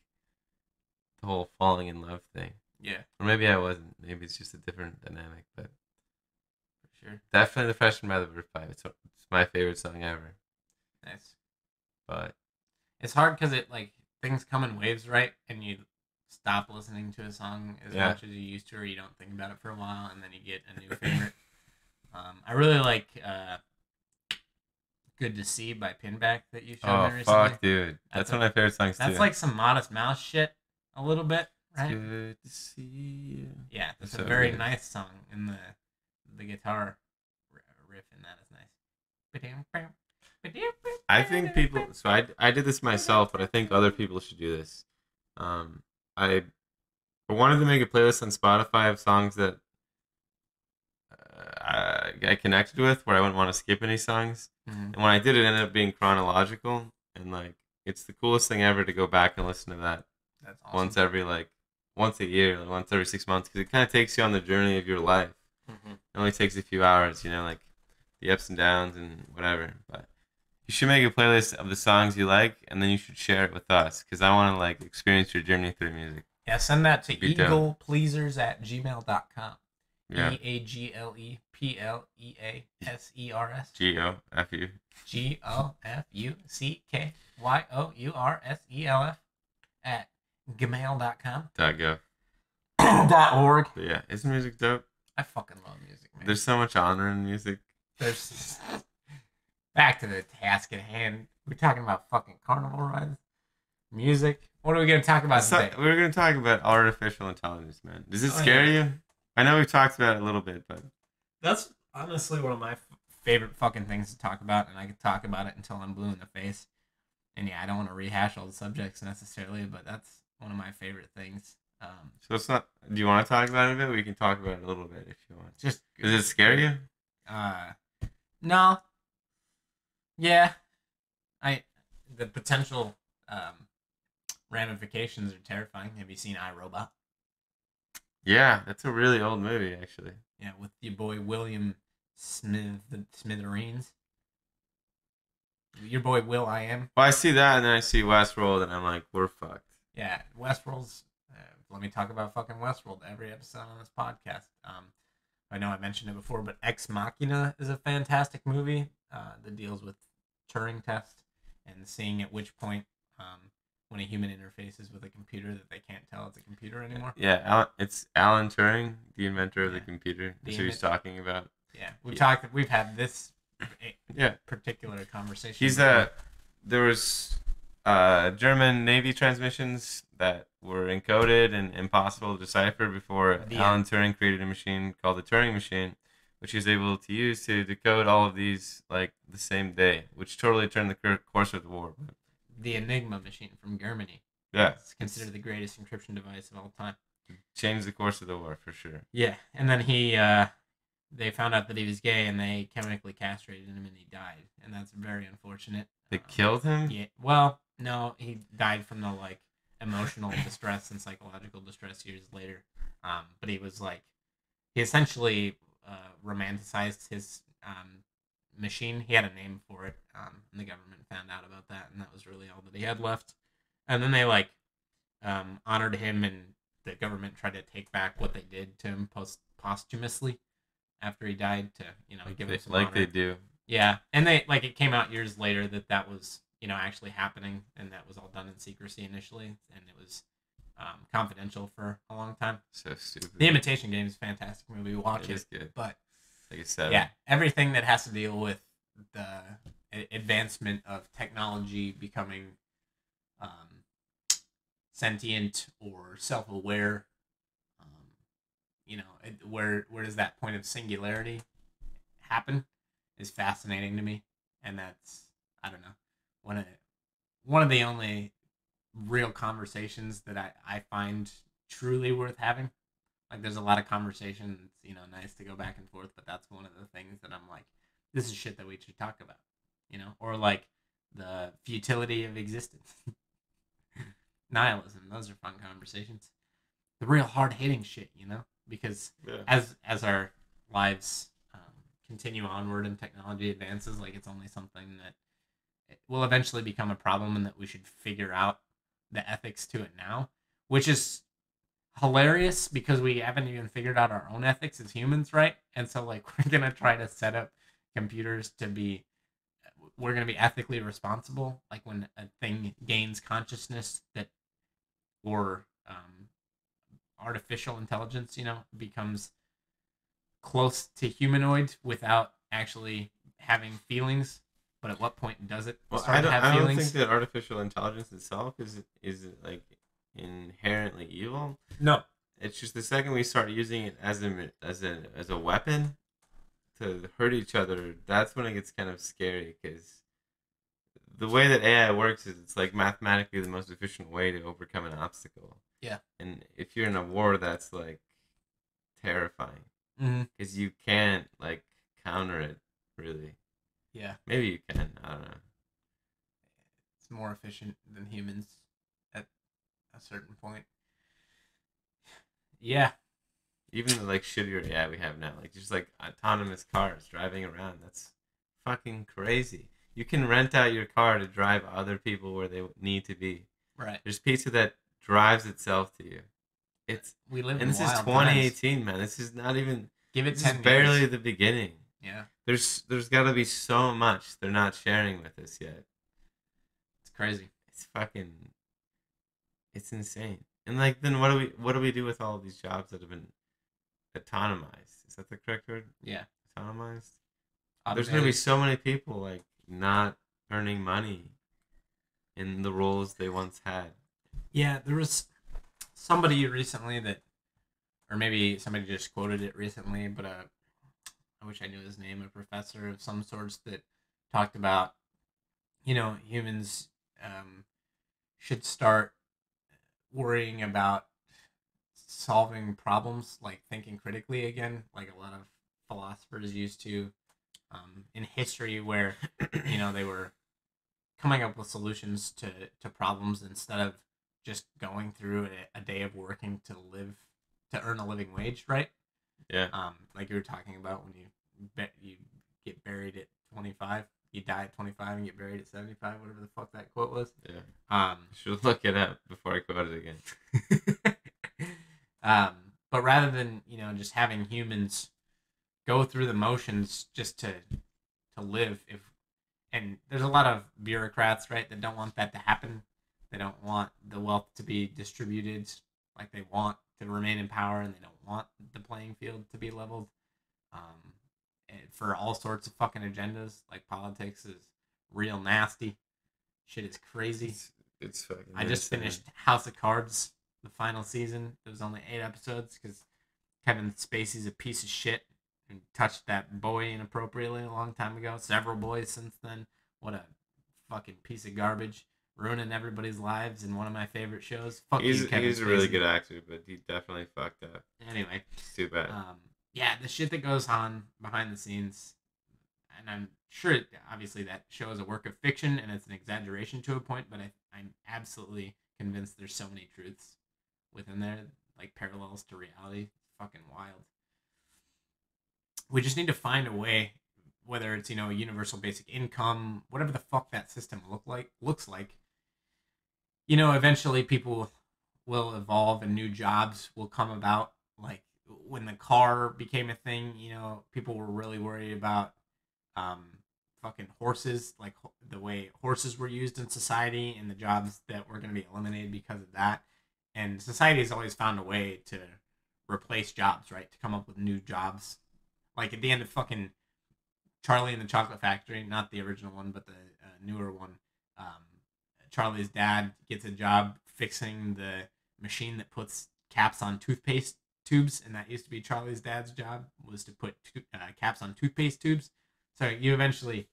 the whole falling in love thing. Yeah. Or maybe I wasn't. Maybe it's just a different dynamic, but For sure. definitely the Freshman by the Verve Pipe. It's my favorite song ever. Nice. But It's hard because it like things come in waves, right? And you stop listening to a song as much as you used to, or you don't think about it for a while, and then you get a new favorite. I really like "Good to See" by Pinback that you showed me recently. Fuck, dude, that's one of my favorite songs too. That's like some Modest Mouse shit, a little bit, right? It's good to see you. Yeah, that's So a very good. nice song, and the guitar riff in that is nice. I think people. So I did this myself, but I think other people should do this. I wanted to make a playlist on Spotify of songs that I connected with, where I wouldn't want to skip any songs. Mhm. And when I did, it ended up being chronological, and like it's the coolest thing ever to go back and listen to that. That's awesome. Once a year, like once every 6 months, because it kind of takes you on the journey of your life. Mm-hmm. It only takes a few hours, like the ups and downs and whatever. But you should make a playlist of the songs you like, and then you should share it with us, because I want to like experience your journey through music. Yeah, send that to eaglepleasers@gmail.com. Yeah. EAGLEPLEASERS. GOFU. GOFUCKYOURSELF at gmail.com. .gov. .org. But yeah, isn't music dope? I fucking love music, man. There's so much honor in music. There's back to the task at hand. We're talking about fucking carnival rides, music. What are we gonna talk about today? We're gonna talk about artificial intelligence, man. Does it scare you? I know we've talked about it a little bit, but that's honestly one of my favorite fucking things to talk about, and I could talk about it until I'm blue in the face. And yeah, I don't want to rehash all the subjects necessarily, but that's one of my favorite things. So it's not. Do you want to talk about it a bit? We can talk about it a little bit if you want. Just does it scare you? No. Yeah, the potential ramifications are terrifying. Have you seen iRobot? Yeah, that's a really old movie, actually. Yeah, with your boy William Smithereens. Your boy Will I Am. Well, I see that, and then I see Westworld, and I'm like, we're fucked. Yeah, Westworld's. Let me talk about fucking Westworld every episode on this podcast. I know I mentioned it before, but Ex Machina is a fantastic movie that deals with Turing test and seeing at which point when a human interfaces with a computer that they can't tell it's a computer anymore. Yeah, it's Alan Turing, the inventor of the computer. That's who he's talking about. Yeah, we've had this particular conversation. There was German Navy transmissions that were encoded and impossible to decipher before Alan Turing created a machine called the Turing machine, which he was able to use to decode all of these like the same day, which totally turned the course of the war. The Enigma machine from Germany. Yeah. It's considered the greatest encryption device of all time. Changed the course of the war for sure. Yeah, and then they found out that he was gay, and they chemically castrated him, and he died, and that's very unfortunate. They killed him? Yeah. Well, no, he died from the like emotional distress and psychological distress years later. But he was like, he essentially romanticized his machine. He had a name for it, and the government found out about that, and that was really all that he had left. And then they like honored him, and the government tried to take back what they did to him posthumously after he died to give him some honor. They do. Yeah, and they it came out years later that was actually happening, and that was all done in secrecy initially, and it was confidential for a long time. So stupid. The Imitation Game is a fantastic movie. Watch it. Is good. But like I said, yeah, everything that has to deal with the advancement of technology becoming sentient or self-aware, where does that point of singularity happen is fascinating to me, and that's, I don't know, one of the only real conversations that I find truly worth having. Like, there's a lot of conversations, nice to go back and forth, but that's one of the things that I'm like, this is shit that we should talk about, or like the futility of existence. Nihilism, those are fun conversations. The real hard-hitting shit, because as our lives continue onward and technology advances, like, it's only something that it will eventually become a problem, and that we should figure out the ethics to it now, which is hilarious because we haven't even figured out our own ethics as humans, right? And so like we're gonna try to set up computers we're gonna be ethically responsible, like when a thing gains consciousness or artificial intelligence, becomes close to humanoid without actually having feelings. But at what point does it start to have feelings? I don't think that artificial intelligence itself is like inherently evil. No, it's just the second we start using it as a weapon, to hurt each other, that's when it gets kind of scary, because the way that AI works is it's like mathematically the most efficient way to overcome an obstacle. Yeah. And if you're in a war, that's like terrifying, Mm-hmm. because you can't like counter it really. Yeah. Maybe you can. I don't know. It's more efficient than humans at a certain point. Yeah. Even the like shittier AI we have now, like just like autonomous cars driving around, that's fucking crazy. You can rent out your car to drive other people where they need to be. Right. There's pizza that drives itself to you. We live And in this is wild 2018, times. man. This is not even. Give it This 10 is barely years. the beginning. Yeah. There's got to be so much they're not sharing with us yet. It's crazy. It's fucking. It's insane. And like, then what do we do with all of these jobs that have been autonomized? Is that the correct word? Yeah. Autonomized. Automated. There's gonna be so many people like not earning money in the roles they once had. Yeah, there was somebody recently that, or maybe somebody just quoted it recently, but I wish I knew his name, a professor of some sorts that talked about, humans should start worrying about solving problems, like thinking critically again, like a lot of philosophers used to in history, where they were coming up with solutions to problems instead of just going through a day of working to earn a living wage, right? Yeah. Like you were talking about, when you get buried at 25, you die at 25 and get buried at 75, whatever the fuck that quote was. Yeah. I should look it up before I quote it again. But rather than just having humans go through the motions just to live, and there's a lot of bureaucrats, right, that don't want that to happen. They don't want the wealth to be distributed like they want to remain in power, and they don't want the playing field to be leveled. For all sorts of fucking agendas, like politics is real nasty. Shit is crazy. It's fucking. I just finished House of Cards, the final season. There was only 8 episodes because Kevin Spacey's a piece of shit and touched that boy inappropriately a long time ago. Several boys since then. What a fucking piece of garbage. Ruining everybody's lives in one of my favorite shows. Fuck you, Kevin He's a really good actor, but he definitely fucked up. Anyway. It's too bad. Yeah, the shit that goes on behind the scenes, and I'm sure, obviously, that show is a work of fiction and it's an exaggeration to a point, but I'm absolutely convinced there's so many truths within there, like parallels to reality. It's fucking wild. We just need to find a way, whether it's universal basic income, whatever the fuck that system looks like. Eventually people will evolve and new jobs will come about. Like when the car became a thing, people were really worried about fucking horses, like the way horses were used in society and the jobs that were going to be eliminated because of that. And society has always found a way to replace jobs, right? To come up with new jobs. Like at the end of fucking Charlie and the Chocolate Factory, not the original one, but the newer one. Charlie's dad gets a job fixing the machine that puts caps on toothpaste tubes, and that used to be Charlie's dad's job, was to put caps on toothpaste tubes. So you eventually,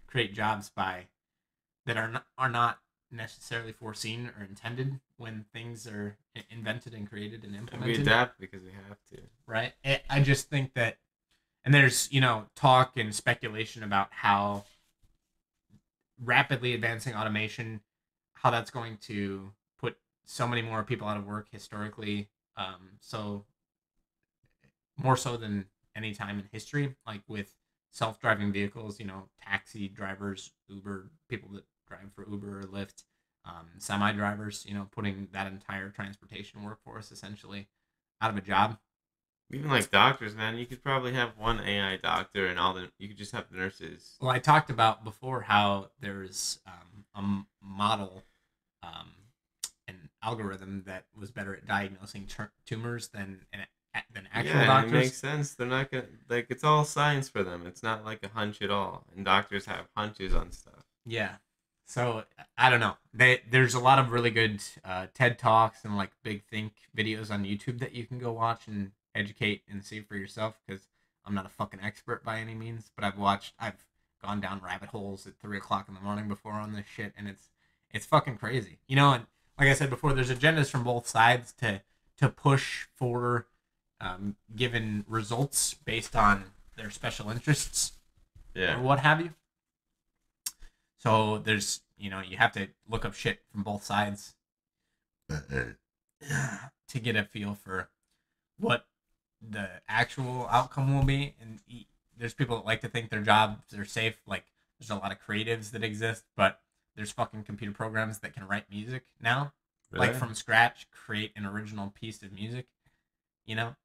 create jobs that are not necessarily foreseen or intended when things are invented and created and implemented. And we adapt because we have to. Right. I just think that, and there's talk and speculation about how rapidly advancing automation, how that's going to put so many more people out of work historically, so more so than any time in history, like with self-driving vehicles, taxi drivers, Uber, people that drive for Uber or Lyft, semi drivers, putting that entire transportation workforce essentially out of a job. Even like doctors, man, you could probably have one AI doctor and you could just have nurses. Well, I talked about before how there's a model, an algorithm that was better at diagnosing tumors than actual doctors. It makes sense. They're not gonna, like, it's all science for them. It's not like a hunch at all. And doctors have hunches on stuff. Yeah. So I don't know. There's a lot of really good TED Talks and like Big Think videos on YouTube that you can go watch and educate and see for yourself, because I'm not a fucking expert by any means, but I've gone down rabbit holes at 3 o'clock in the morning before on this shit, and it's fucking crazy, you know. And like I said before, there's agendas from both sides to push for given results based on their special interests, or what have you. So there's, you know, you have to look up shit from both sides to get a feel for what the actual outcome will be. And there's people that like to think their jobs are safe. Like, there's a lot of creatives that exist, but there's fucking computer programs that can write music now, Really? like from scratch, create an original piece of music. You know?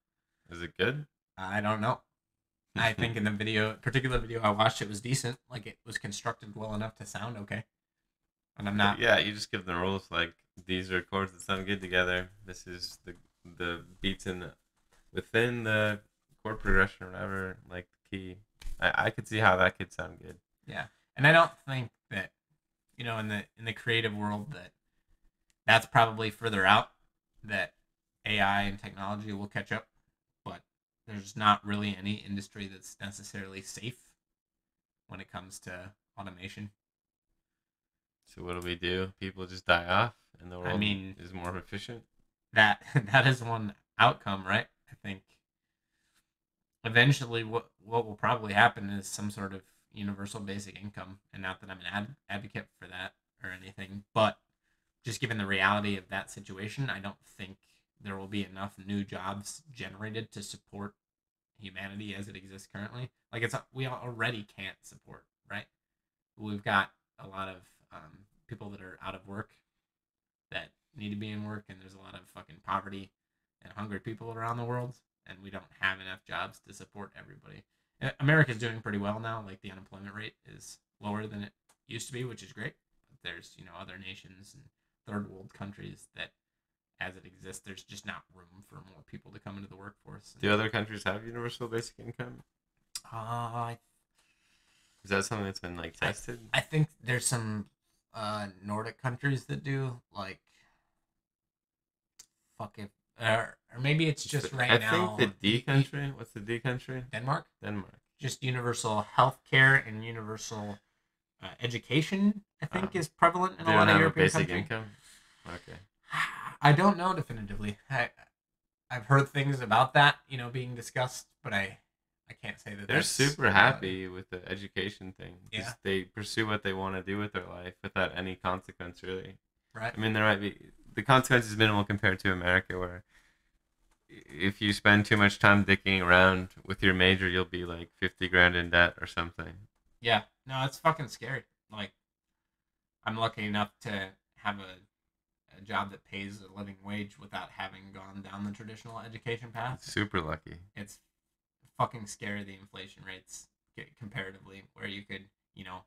Is it good? I don't know. I think in the particular video I watched, it was decent. Like, it was constructed well enough to sound okay. And I'm not. Yeah, you just give them rules like these are chords that sound good together. This is the beats within the chord progression or whatever, like the key. I could see how that could sound good. Yeah, and I don't think that, you know, in the creative world, that's probably further out, that AI and technology will catch up, but there's not really any industry that's necessarily safe when it comes to automation. So what do? People just die off, and the world is more efficient. That is one outcome, right? I think eventually what will probably happen is some sort of universal basic income, and not that I'm an advocate for that or anything, but just given the reality of that situation, I don't think there will be enough new jobs generated to support humanity as it exists currently. Like, we already can't support, right? We've got a lot of people that are out of work that need to be in work, and there's a lot of fucking poverty and hungry people around the world, and we don't have enough jobs to support everybody. America's doing pretty well now. Like, the unemployment rate is lower than it used to be, which is great. But there's, you know, other nations and third world countries that, as it exists, there's just not room for more people to come into the workforce. Do other countries have universal basic income? Is that something that's been like tested? I think there's some Nordic countries that do, like, or maybe it's just now. I think the D country. What's the D country? Denmark. Just universal health care and universal education, I think, is prevalent in a lot of European countries. Basic income. Okay. I don't know definitively. I've heard things about that, you know, being discussed, but I can't say that they're super happy with the education thing. Yeah. They pursue what they want to do with their life without any consequence, really. Right. I mean, there might be the consequence is minimal compared to America, where if you spend too much time dicking around with your major, you'll be like 50 grand in debt or something. Yeah. No, it's fucking scary. Like, I'm lucky enough to have a job that pays a living wage without having gone down the traditional education path. Super lucky. It's fucking scary, the inflation rates comparatively, where you could, you know,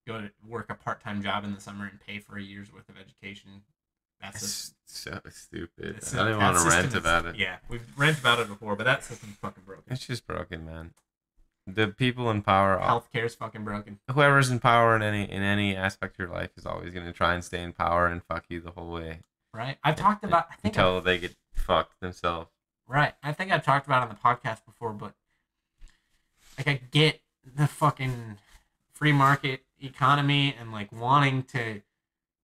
go to work a part-time job in the summer and pay for a year's worth of education. That's so stupid. I don't even want to rant about it. Yeah, we've ranted about it before, but that system's fucking broken. It's just broken, man. The people in power, healthcare's fucking broken. Whoever's in power in any aspect of your life is always going to try and stay in power and fuck you the whole way. Right. I've talked about, until they get fucked themselves. Right. I think I've talked about it on the podcast before, but like, I get the fucking free market economy and like wanting to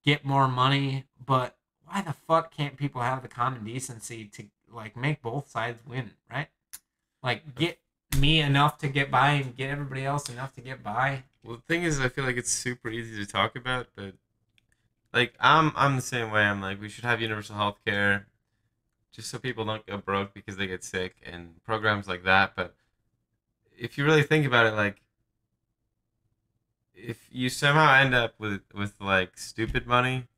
get more money, but why the fuck can't people have the common decency to like make both sides win, right? Like, get me enough to get by and get everybody else enough to get by. Well, the thing is, I feel like it's super easy to talk about, but like I'm the same way. I'm like, we should have universal health care just so people don't go broke because they get sick and programs like that. But if you really think about it, like, if you somehow end up with like stupid money,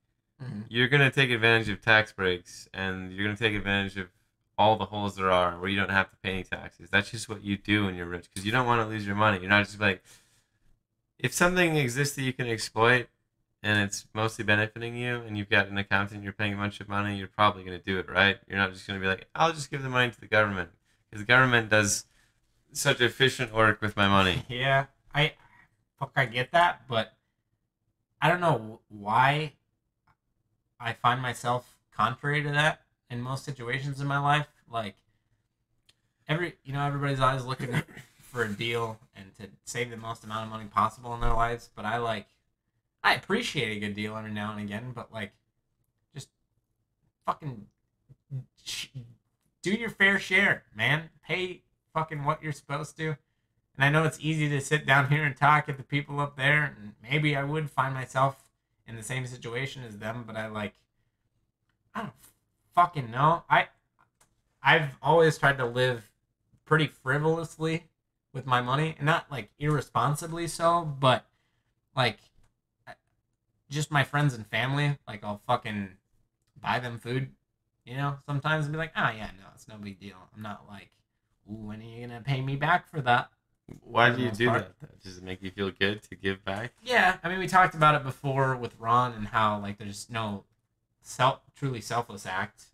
you're gonna take advantage of tax breaks, and you're gonna take advantage of all the holes there are where you don't have to pay any taxes. That's just what you do when you're rich, because you don't want to lose your money. You're not just like, if something exists that you can exploit and it's mostly benefiting you, and you've got an accountant, you're paying a bunch of money, you're probably going to do it, right? You're not just going to be like, I'll just give the money to the government, because the government does such efficient work with my money. Yeah, I get that, but I don't know why I find myself contrary to that in most situations in my life. Like, everybody's always looking for a deal and to save the most amount of money possible in their lives, but I appreciate a good deal every now and again, but like, just fucking do your fair share, man. Pay fucking what you're supposed to. And I know it's easy to sit down here and talk at the people up there, and maybe I would find myself in the same situation as them, but I don't fucking know. I've always tried to live pretty frivolously with my money, and not like irresponsibly so, but like just my friends and family, like I'll fucking buy them food, sometimes and be like, oh yeah, no, it's no big deal. I'm not like, ooh, when are you gonna pay me back for that? Why do you do that? Does it make you feel good to give back? Yeah, I mean, we talked about it before with Ron and how like there's no truly selfless act,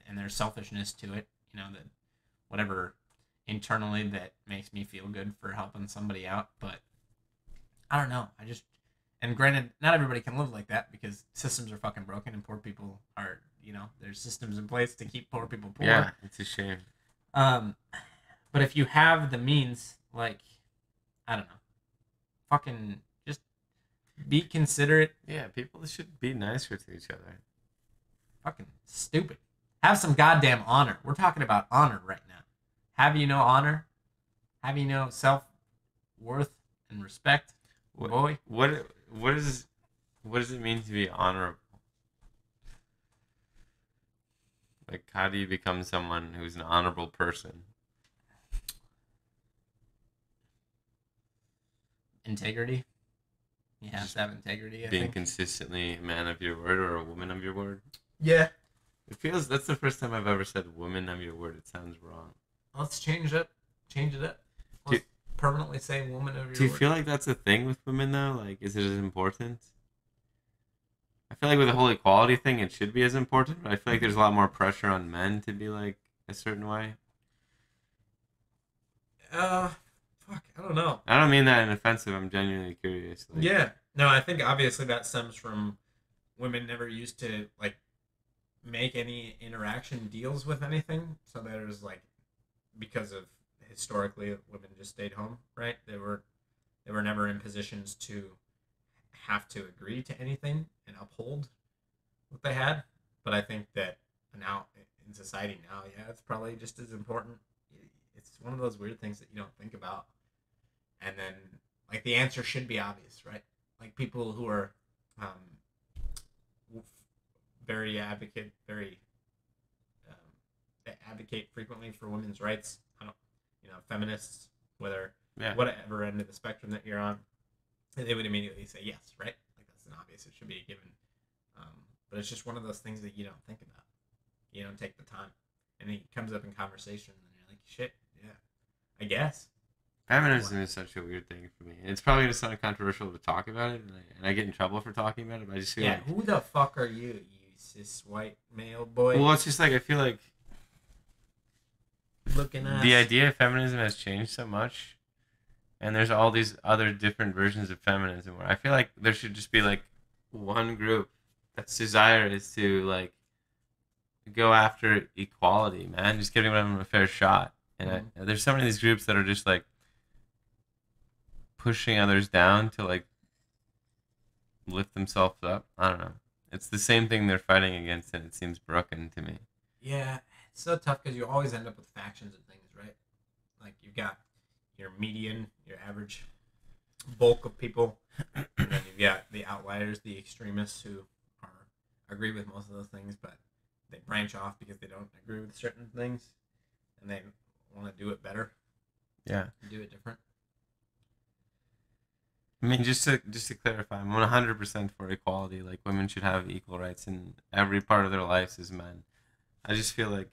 and there's selfishness to it. That whatever internally that makes me feel good for helping somebody out, but I don't know. And granted, not everybody can live like that because systems are fucking broken and poor people are, there's systems in place to keep poor people poor. Yeah, it's a shame. But if you have the means, like, I don't know, fucking just be considerate. Yeah, people should be nicer to each other. Fucking stupid. Have some goddamn honor. We're talking about honor right now. Have you no honor? Have you no self-worth and respect? Boy. What does it mean to be honorable? Like, how do you become someone who's an honorable person? Integrity. You have to have integrity, I being think. Consistently a man of your word or a woman of your word. Yeah. It feels that's the first time I've ever said woman of your word. It sounds wrong. Let's change it. Change it up. Let's permanently say woman of your word. Do you feel like that's a thing with women though? Like, is it as important? I feel like with the whole equality thing, it should be as important, but I feel like there's a lot more pressure on men to be like a certain way. Fuck, I don't know. I don't mean that in offensive. I'm genuinely curious. Like, yeah. No, I think obviously that stems from women never used to like make any interaction deals with anything. So there's like, because of historically women just stayed home, right? They were never in positions to have to agree to anything and uphold what they had. But I think that now in society now, yeah, it's probably just as important. It's one of those weird things that you don't think about. And then, like, the answer should be obvious, right? Like, people who are they advocate frequently for women's rights. Feminists, whatever end of the spectrum that you're on, they would immediately say yes, right? Like, that's an obvious. It should be a given. But it's just one of those things that you don't think about. You don't take the time, and it comes up in conversation, and you're like, shit, yeah, I guess. Feminism is such a weird thing for me. It's probably going to sound controversial to talk about it, and I get in trouble for talking about it, but I just feel like... who the fuck are you cis white male boy? Well, it's just like, I feel like looking at the idea of feminism has changed so much, and there's all these other different versions of feminism where I feel like there should just be like one group that's desire is to like go after equality, man. Just giving them a fair shot. And there's so many of these groups that are just like pushing others down to like lift themselves up. I don't know. It's the same thing they're fighting against, and it seems broken to me. Yeah, it's so tough because you always end up with factions and things, right? Like, you've got your median, your average bulk of people, and then you've got the outliers, the extremists who agree with most of those things, but they branch off because they don't agree with certain things, and they want to do it better. Yeah, do it different. I mean, just to clarify, I'm 100% for equality. Like, women should have equal rights in every part of their lives as men. I just feel like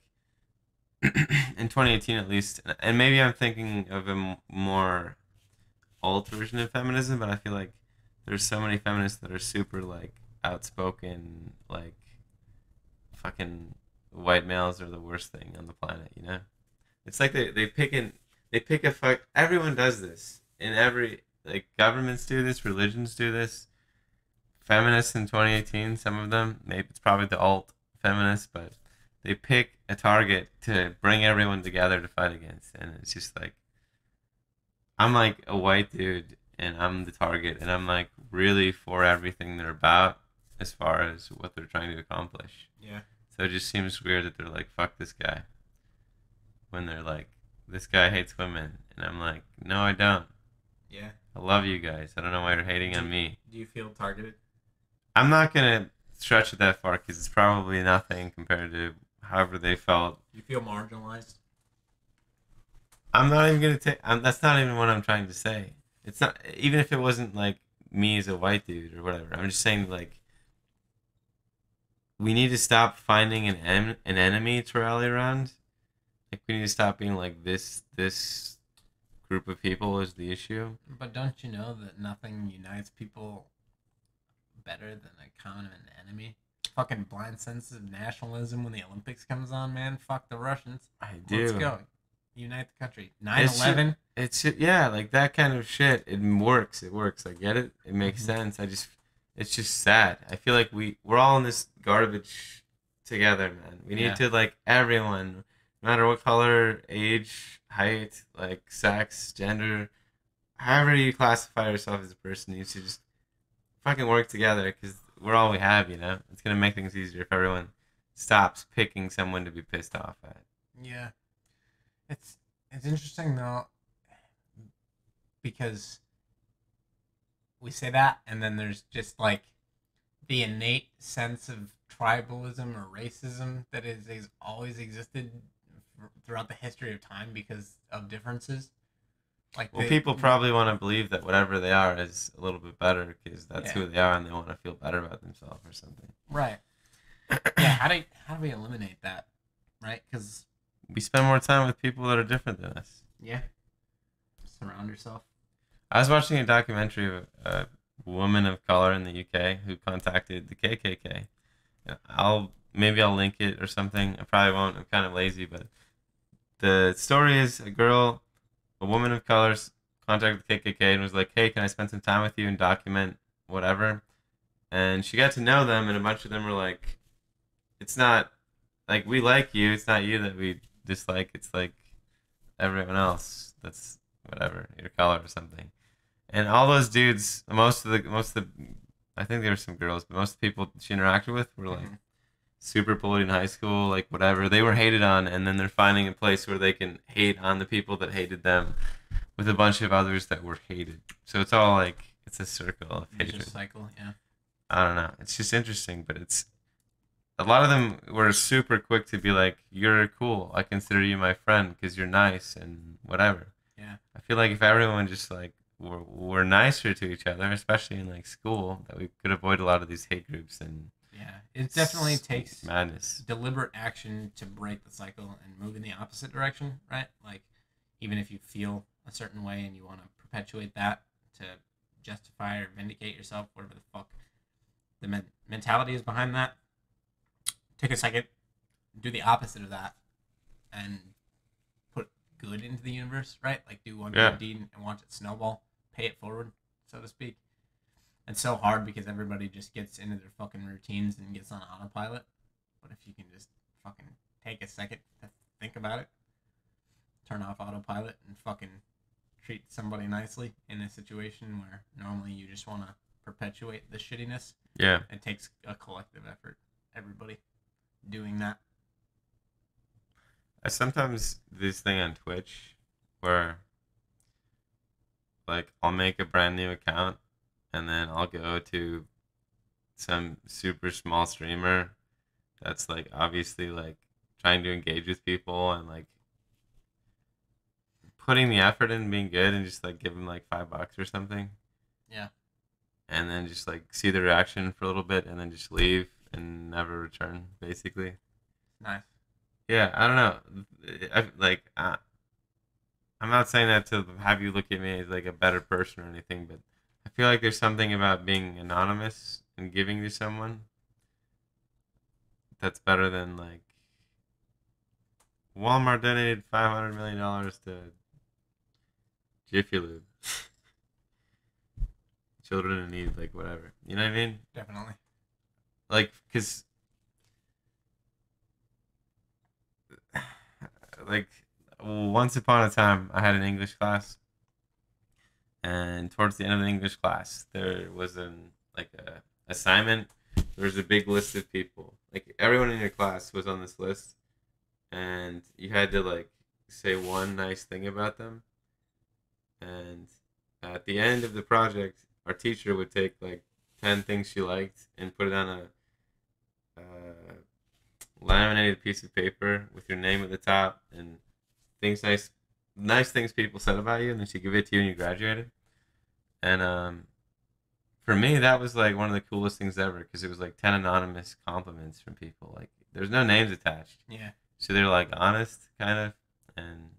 in 2018 at least, and maybe I'm thinking of a more old version of feminism, but I feel like there's so many feminists that are super like outspoken, like fucking white males are the worst thing on the planet, you know? It's like they pick a fuck. Everyone does this in every, like, governments do this, religions do this. Feminists in 2018, some of them, maybe it's probably the alt feminists, but they pick a target to bring everyone together to fight against, and it's just like, I'm like a white dude and I'm the target and I'm like really for everything they're about as far as what they're trying to accomplish. Yeah. So it just seems weird that they're like, fuck this guy. When they're like, this guy hates women. And I'm like, no, I don't. Yeah. I love you guys. I don't know why you're hating on me. Do you feel targeted? I'm not going to stretch it that far because it's probably nothing compared to however they felt. You feel marginalized? I'm not even going to take, that's not even what I'm trying to say. It's not, even if it wasn't like me as a white dude or whatever. I'm just saying like, we need to stop finding an enemy to rally around. Like we need to stop being like this group of people is the issue. But don't you know that nothing unites people better than a common enemy? Fucking blind sense of nationalism when the Olympics comes on, man. Fuck the Russians. I do. Let's go. Unite the country. 9/11. It's yeah, like that kind of shit. It works. It works. I get it. It makes sense. It's just sad. I feel like we're all in this garbage together, man. We need to like everyone, no matter what color, age, height, like sex, gender, however you classify yourself as a person, needs to just fucking work together because we're all we have, you know? It's going to make things easier if everyone stops picking someone to be pissed off at. Yeah. It's interesting, though, because we say that, and then there's just, like, the innate sense of tribalism or racism that is always existed throughout the history of time because of differences. Like people probably want to believe that whatever they are is a little bit better because that's who they are and they want to feel better about themselves or something. Right. Yeah. How do we eliminate that? Right. Because we spend more time with people that are different than us. Yeah. Surround yourself. I was watching a documentary of a woman of color in the UK who contacted the KKK. Maybe I'll link it or something. I probably won't. I'm kind of lazy, but the story is a woman of color contacted the KKK and was like, hey, can I spend some time with you and document whatever? And she got to know them, and a bunch of them were like, it's not, like, we like you. It's not you that we dislike. It's like everyone else that's whatever, your color or something. And all those dudes, most of the, I think there were some girls, but most of the people she interacted with were like super bullied in high school, like whatever. They were hated on, and then they're finding a place where they can hate on the people that hated them with a bunch of others that were hated. So it's all like, it's a circle of hatred. Cycle, yeah. I don't know. It's just interesting, but it's, a lot of them were super quick to be like, you're cool. I consider you my friend because you're nice and whatever. Yeah. I feel like if everyone just like were nicer to each other, especially in like school, that we could avoid a lot of these hate groups and it definitely takes madness, deliberate action to break the cycle and move in the opposite direction, right? Like even if you feel a certain way and you want to perpetuate that to justify or vindicate yourself, whatever the fuck the mentality is behind that, take a second, do the opposite of that, and put good into the universe, right? Like do one good deed and watch it snowball, pay it forward, so to speak. It's so hard because everybody just gets into their fucking routines and gets on autopilot. But if you can just fucking take a second to think about it, turn off autopilot and fucking treat somebody nicely in a situation where normally you just want to perpetuate the shittiness. Yeah. It takes a collective effort. Everybody doing that. I sometimes do this thing on Twitch where like I'll make a brand new account and then I'll go to some super small streamer that's like obviously like trying to engage with people and like putting the effort in being good and just like give them like $5 or something. Yeah. And then just like see the reaction for a little bit and then just leave and never return, basically. Nice. Yeah, I don't know. I'm not saying that to have you look at me as like a better person or anything, but I feel like there's something about being anonymous and giving to someone that's better than like Walmart donated $500 million to Jiffy Lube. Children in need, like whatever. You know what I mean? Definitely. Like, because like once upon a time I had an English class And towards the end of the English class, there was a assignment. There was a big list of people. Like everyone in your class was on this list, and you had to like say one nice thing about them. And at the end of the project, our teacher would take like 10 things she liked and put it on a laminated piece of paper with your name at the top and nice things people said about you, and then she'd give it to you and you graduated. And for me, that was like one of the coolest things ever because it was like 10 anonymous compliments from people. Like there's no names attached. Yeah. So they're like honest, kind of, and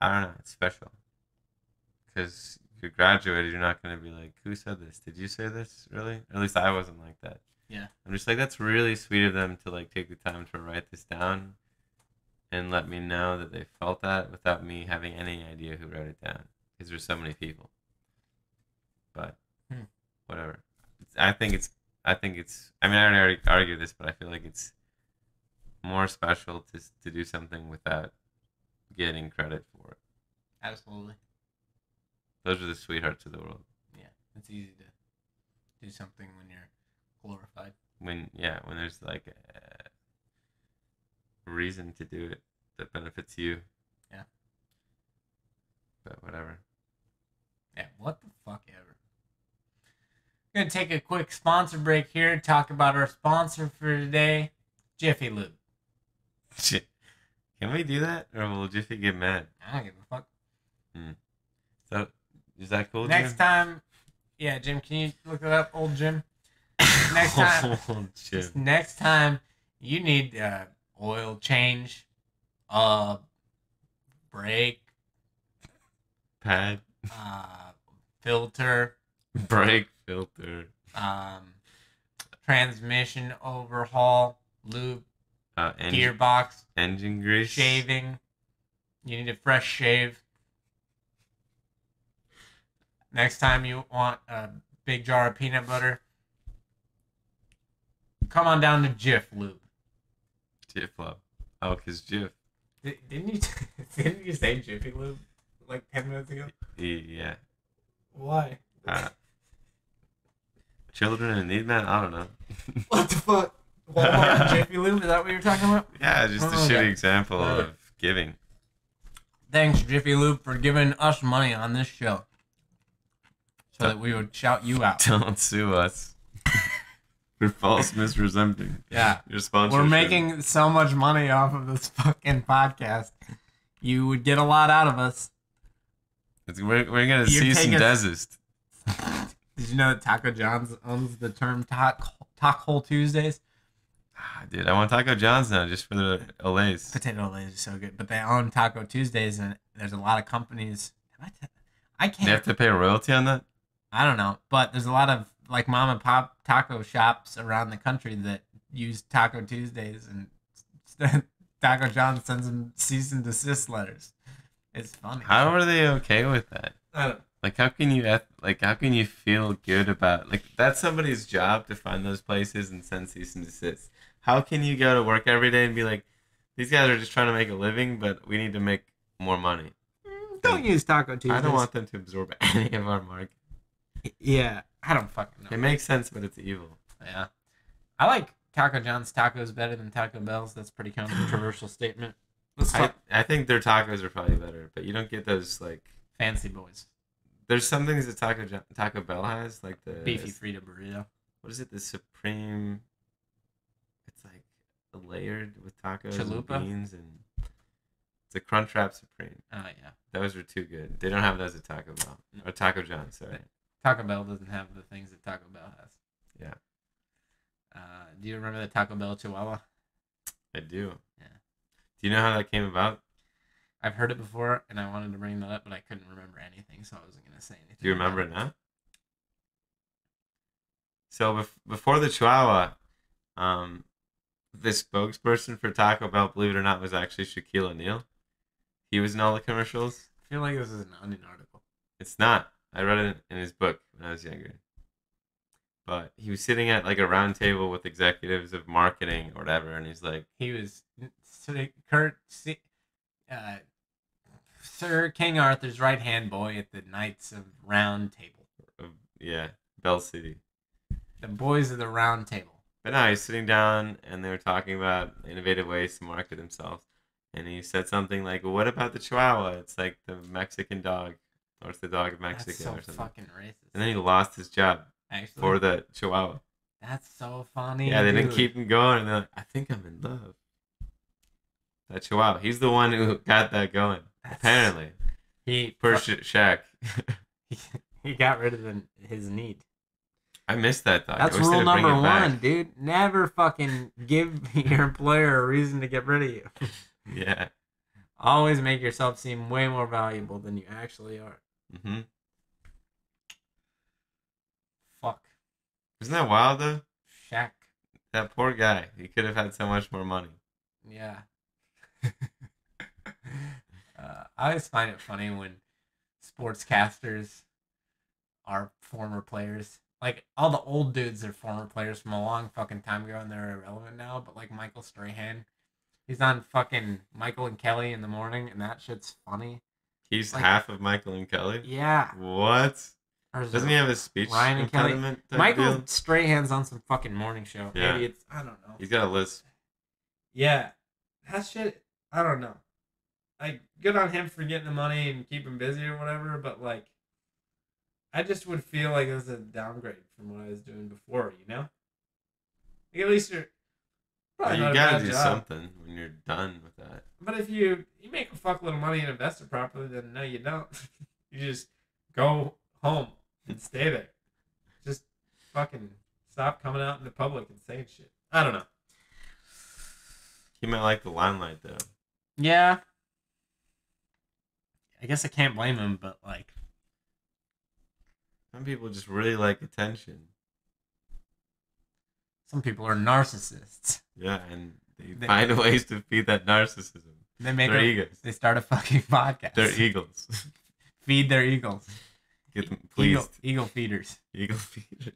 I don't know, it's special. Because if you're graduated, you're not going to be like, who said this? Did you say this? Really? Or at least I wasn't like that. Yeah. I'm just like, that's really sweet of them to like take the time to write this down and let me know that they felt that without me having any idea who wrote it down. Because there's so many people. But whatever. I mean, I already argued this, but I feel like it's more special to do something without getting credit for it. Absolutely. Those are the sweethearts of the world. Yeah, it's easy to do something when you're glorified. When there's like a reason to do it that benefits you. Yeah. But whatever. Yeah, what the fuck ever. Gonna take a quick sponsor break here. Talk about our sponsor for today, Jiffy Lube. Shit. Can we do that, or will Jiffy get mad? I don't give a fuck. So, is that cool, Next Jim? time, yeah, Jim, can you look it up, old Jim? Next time you need oil change, brake, pad, filter, brake filter, transmission overhaul, lube, gearbox, engine grease, shaving. You need a fresh shave. Next time you want a big jar of peanut butter, come on down to Jif Lube. Jif Lube. Oh, because Jif. Didn't you say Jiffy Lube like 10 minutes ago? Yeah. Why? Children in need, man? I don't know. What the fuck? Walmart Jiffy Lube? Is that what you're talking about? Yeah, just a shitty example of giving. Thanks, Jiffy Lube, for giving us money on this show. So that we would shout you out. Don't sue us for false misrepresenting. Yeah. Your sponsorship. We're making so much money off of this fucking podcast. You would get a lot out of us. We're going to cease and desist. Did you know that Taco John's owns the term Taco Tuesdays? Dude, I want Taco John's now just for the Olays. Potato Olays are so good. But they own Taco Tuesdays, and there's a lot of companies. I can't. They have to pay a royalty on that? I don't know. But there's a lot of like mom and pop taco shops around the country that use Taco Tuesdays, and Taco John sends them cease and desist letters. It's funny. How are they okay with that? I don't. Like, how can you feel good about, like, that's somebody's job to find those places and send cease and desist. How can you go to work every day and be like, these guys are just trying to make a living, but we need to make more money? Don't use Taco Tuesdays. I don't want them to absorb any of our market. Yeah, I don't fucking know. It makes sense, but it's evil. Yeah. I like Taco John's tacos better than Taco Bell's. That's a pretty controversial statement. I think their tacos are probably better, but you don't get those, like... Fancy boys. There's some things that Taco Bell has, like the... Beefy Frito burrito. What is it? The Supreme... It's like layered with tacos Chalupa? and beans and... It's a Crunchwrap Supreme. Oh, yeah. Those are too good. They don't have those at Taco Bell. Or Taco John, sorry. Taco Bell doesn't have the things that Taco Bell has. Yeah. Do you remember the Taco Bell Chihuahua? I do. Yeah. Do you know how that came about? I've heard it before, and I wanted to bring that up, but I couldn't remember anything, so I wasn't going to say anything. Do you remember it now? So before the Chihuahua, the spokesperson for Taco Bell, believe it or not, was actually Shaquille O'Neal. He was in all the commercials. I feel like this is an Onion article. It's not. I read it in his book when I was younger. But he was sitting at like a round table with executives of marketing or whatever, and he's like... He was... Sir King Arthur's right-hand boy at the Knights of Round Table. Yeah, Bell City. The boys of the Round Table. But no, he's sitting down and they were talking about innovative ways to market themselves. And he said something like, well, what about the Chihuahua? It's like the Mexican dog. Or it's the dog of Mexico That's so or something. fucking racist. And then he lost his job for the Chihuahua. That's so funny. Yeah, they didn't keep him going. And they're like, I think I'm in love. That Chihuahua. He's the one who got that going. Apparently. Shaq. He got rid of his need. I missed that dog. That's rule number one, dude. Never fucking give your employer a reason to get rid of you. Yeah. Always make yourself seem way more valuable than you actually are. Mm-hmm. Fuck. Isn't that wild, though? Shaq. That poor guy. He could have had so much more money. Yeah. I always find it funny when sportscasters are former players. Like, all the old dudes are former players from a long fucking time ago and they're irrelevant now. But, like, Michael Strahan, he's on fucking Michael and Kelly in the morning, and that shit's funny. He's like, half of Michael and Kelly? Yeah. What? Doesn't he have a speech Ryan and impediment? Michael Strahan's on some fucking morning show. Yeah. Maybe it's, I don't know. He's got a list. Yeah. That shit, I don't know. Like, good on him for getting the money and keeping busy or whatever, but, like, I just would feel like it was a downgrade from what I was doing before, you know? Like, at least you're probably not a bad job. You gotta do something when you're done with that. But if you make a fuckload of money and invest it properly, then no, you don't. You just go home and stay there. Just fucking stop coming out in the public and saying shit. I don't know. He might like the limelight, though. Yeah. I guess I can't blame him, but, like... Some people just really like attention. Some people are narcissists. Yeah, and they find ways to feed that narcissism. They're eagles. They start a fucking podcast. They're eagles. Feed their eagles. Get them pleased. Eagle feeders. Eagle feeders.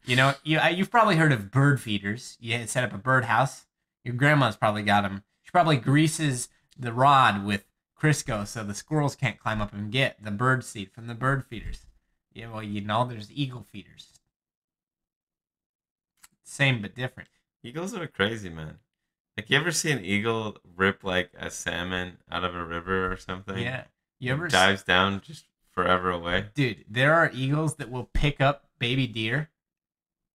You know, you've probably heard of bird feeders. You set up a bird house. Your grandma's probably got them. She probably greases the rod with Crisco so the squirrels can't climb up and get the bird seed from the bird feeders. Yeah, well, you know, there's eagle feeders. Same but different. Eagles are crazy, man. Like, you ever see an eagle rip, like, a salmon out of a river or something? Yeah. You ever dives down just forever away? Dude, there are eagles that will pick up baby deer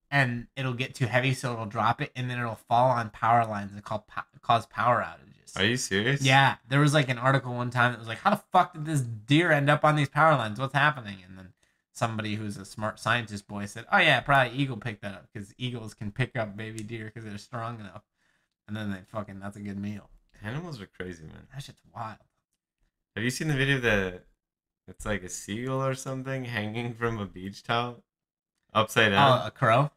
and it'll get too heavy so it'll drop it and then it'll fall on power lines and cause power outages. Are you serious? Yeah. There was, like, an article one time that was like, how the fuck did this deer end up on these power lines? What's happening? And then somebody who's a smart scientist boy said, oh, yeah, probably eagle picked that up because eagles can pick up baby deer because they're strong enough. And then that's a good meal. Animals are crazy, man. That shit's wild. Have you seen the video that it's like a seagull or something hanging from a beach towel upside down? Oh, a crow?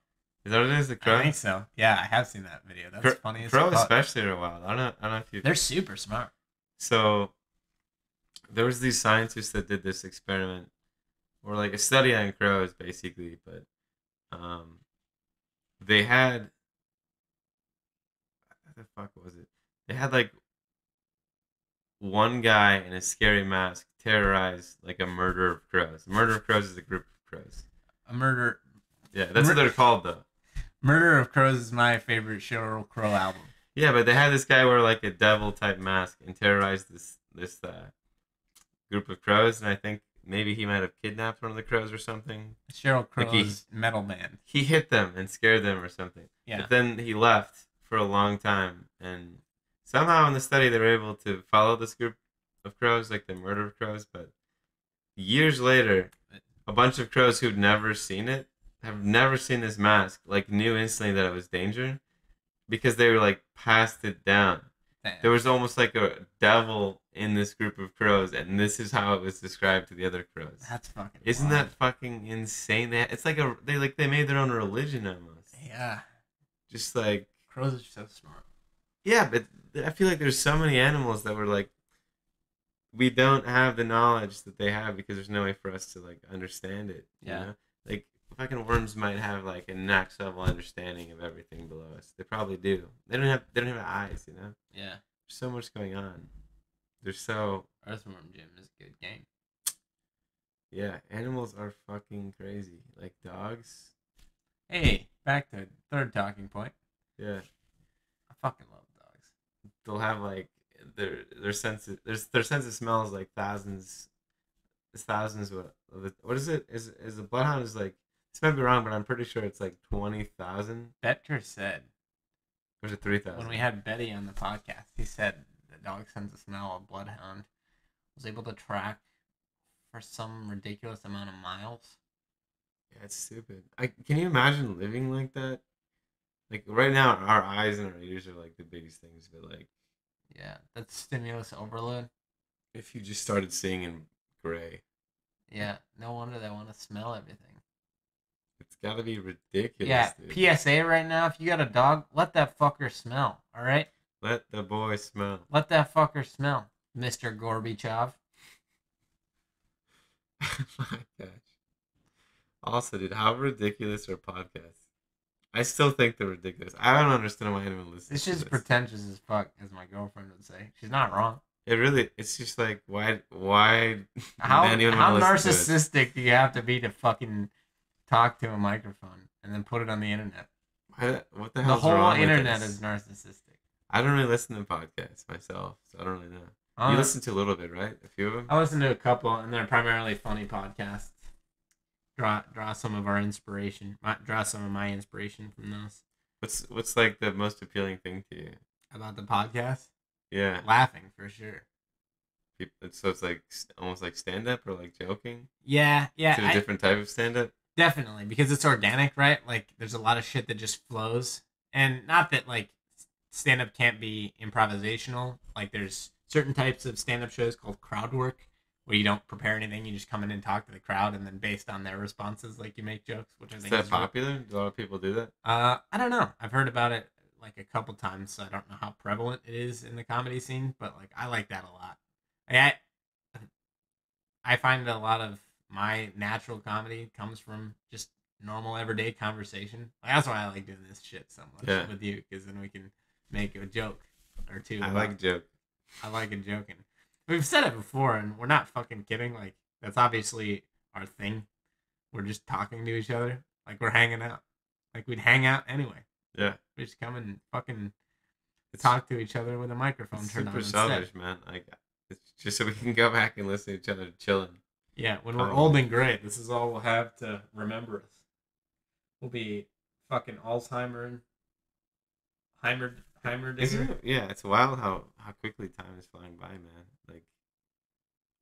Is that what it is, a crow? I think so. Yeah, I have seen that video. That's funny as fuck. Crow especially are wild. I don't know if you... They're super smart. So, there was these scientists that did this experiment, or like a study on crows, basically, but they had... What the fuck was it? They had, like, one guy in a scary mask terrorize, like, a murder of crows. A murder of crows is a group of crows. A murder... Yeah, that's what they're called, though. Murder of Crows is my favorite Sheryl Crow album. Yeah, but they had this guy wear, like, a devil-type mask and terrorize this group of crows, and I think maybe he might have kidnapped one of the crows or something. Sheryl Crow's metal band. He hit them and scared them or something. Yeah. But then he left for a long time, and somehow in the study they were able to follow this group of crows, like the murder of crows, but years later, a bunch of crows who'd never seen it, have never seen this mask, like, knew instantly that it was danger because they were, like, passed it down. Damn. There was almost like a devil in this group of crows, and this is how it was described to the other crows. That's fucking Isn't wild. that fucking insane? It's like they made their own religion almost. Yeah. Just like... Crows are so smart. Yeah, but I feel like there's so many animals that were like, we don't have the knowledge that they have because there's no way for us to, like, understand it. Yeah. You know? Like, fucking worms might have, like, a next level understanding of everything below us. They probably do. They don't have eyes, you know? Yeah. There's so much going on. They're so... Earthworm Jim is a good game. Yeah, animals are fucking crazy. Like dogs. Hey, back to third talking point. Yeah. I fucking love dogs. They'll have like their sense of, their sense of smell is like thousands. It's thousands. What is it? Is a bloodhound is like, this might be wrong, but I'm pretty sure it's like 20,000. Betker said, Or is it 3,000? when we had Betty on the podcast, he said the dog sense of smell of bloodhound was able to track for some ridiculous amount of miles. Yeah, it's stupid. Can you imagine living like that? Like right now, our eyes and our ears are like the biggest things, but like, yeah, that's stimulus overload. if you just started seeing in gray, yeah, no wonder they want to smell everything. it's gotta be ridiculous. Yeah, dude. PSA right now, if you got a dog, let that fucker smell, alright? Let the boy smell. Let that fucker smell, Mr. Gorbachev. My gosh. Also, dude, how ridiculous are podcasts? I still think they're ridiculous. I don't understand why anyone listens It's to just this. pretentious as fuck, as my girlfriend would say. She's not wrong. It's just like, why How anyone wanna listen to it? narcissistic do you have to be to fucking talk to a microphone and then put it on the internet? What the The hell's whole wrong with internet this? is narcissistic. I don't really listen to podcasts myself, so I don't really know. You listen to a little bit, right? A few of them? I listen to a couple, and they're primarily funny podcasts. Draw some of our inspiration. Draw some of my inspiration from those. What's like the most appealing thing to you? About the podcast? Yeah. Laughing, for sure. So it's like almost like stand up or like joking? Yeah. Is it a different type of stand up? Definitely, because it's organic, right? Like, there's a lot of shit that just flows. And not that, like, stand-up can't be improvisational. Like, there's certain types of stand-up shows called crowd work, where you don't prepare anything, you just come in and talk to the crowd, and then based on their responses, like, you make jokes, which I Is think that is popular? Do a lot of people do that? I don't know. I've heard about it, like, a couple times, so I don't know how prevalent it is in the comedy scene, but, like, I like that a lot. I find that a lot of my natural comedy comes from just normal everyday conversation. Like, that's why I like doing this shit so much with you, because then we can make a joke or two. I like joke. I like a joking. We've said it before, and we're not fucking kidding. Like, that's obviously our thing. We're just talking to each other. Like, we're hanging out. Like, we'd hang out anyway. Yeah. We just come and fucking talk to each other with a microphone turned on. Super selfish, man. Like, it's just so we can go back and listen to each other chilling. Yeah, when we're old and gray, this is all we'll have to remember us. We'll be fucking Alzheimer and Heimerdinger. Yeah, it's wild how quickly time is flying by, man. Like,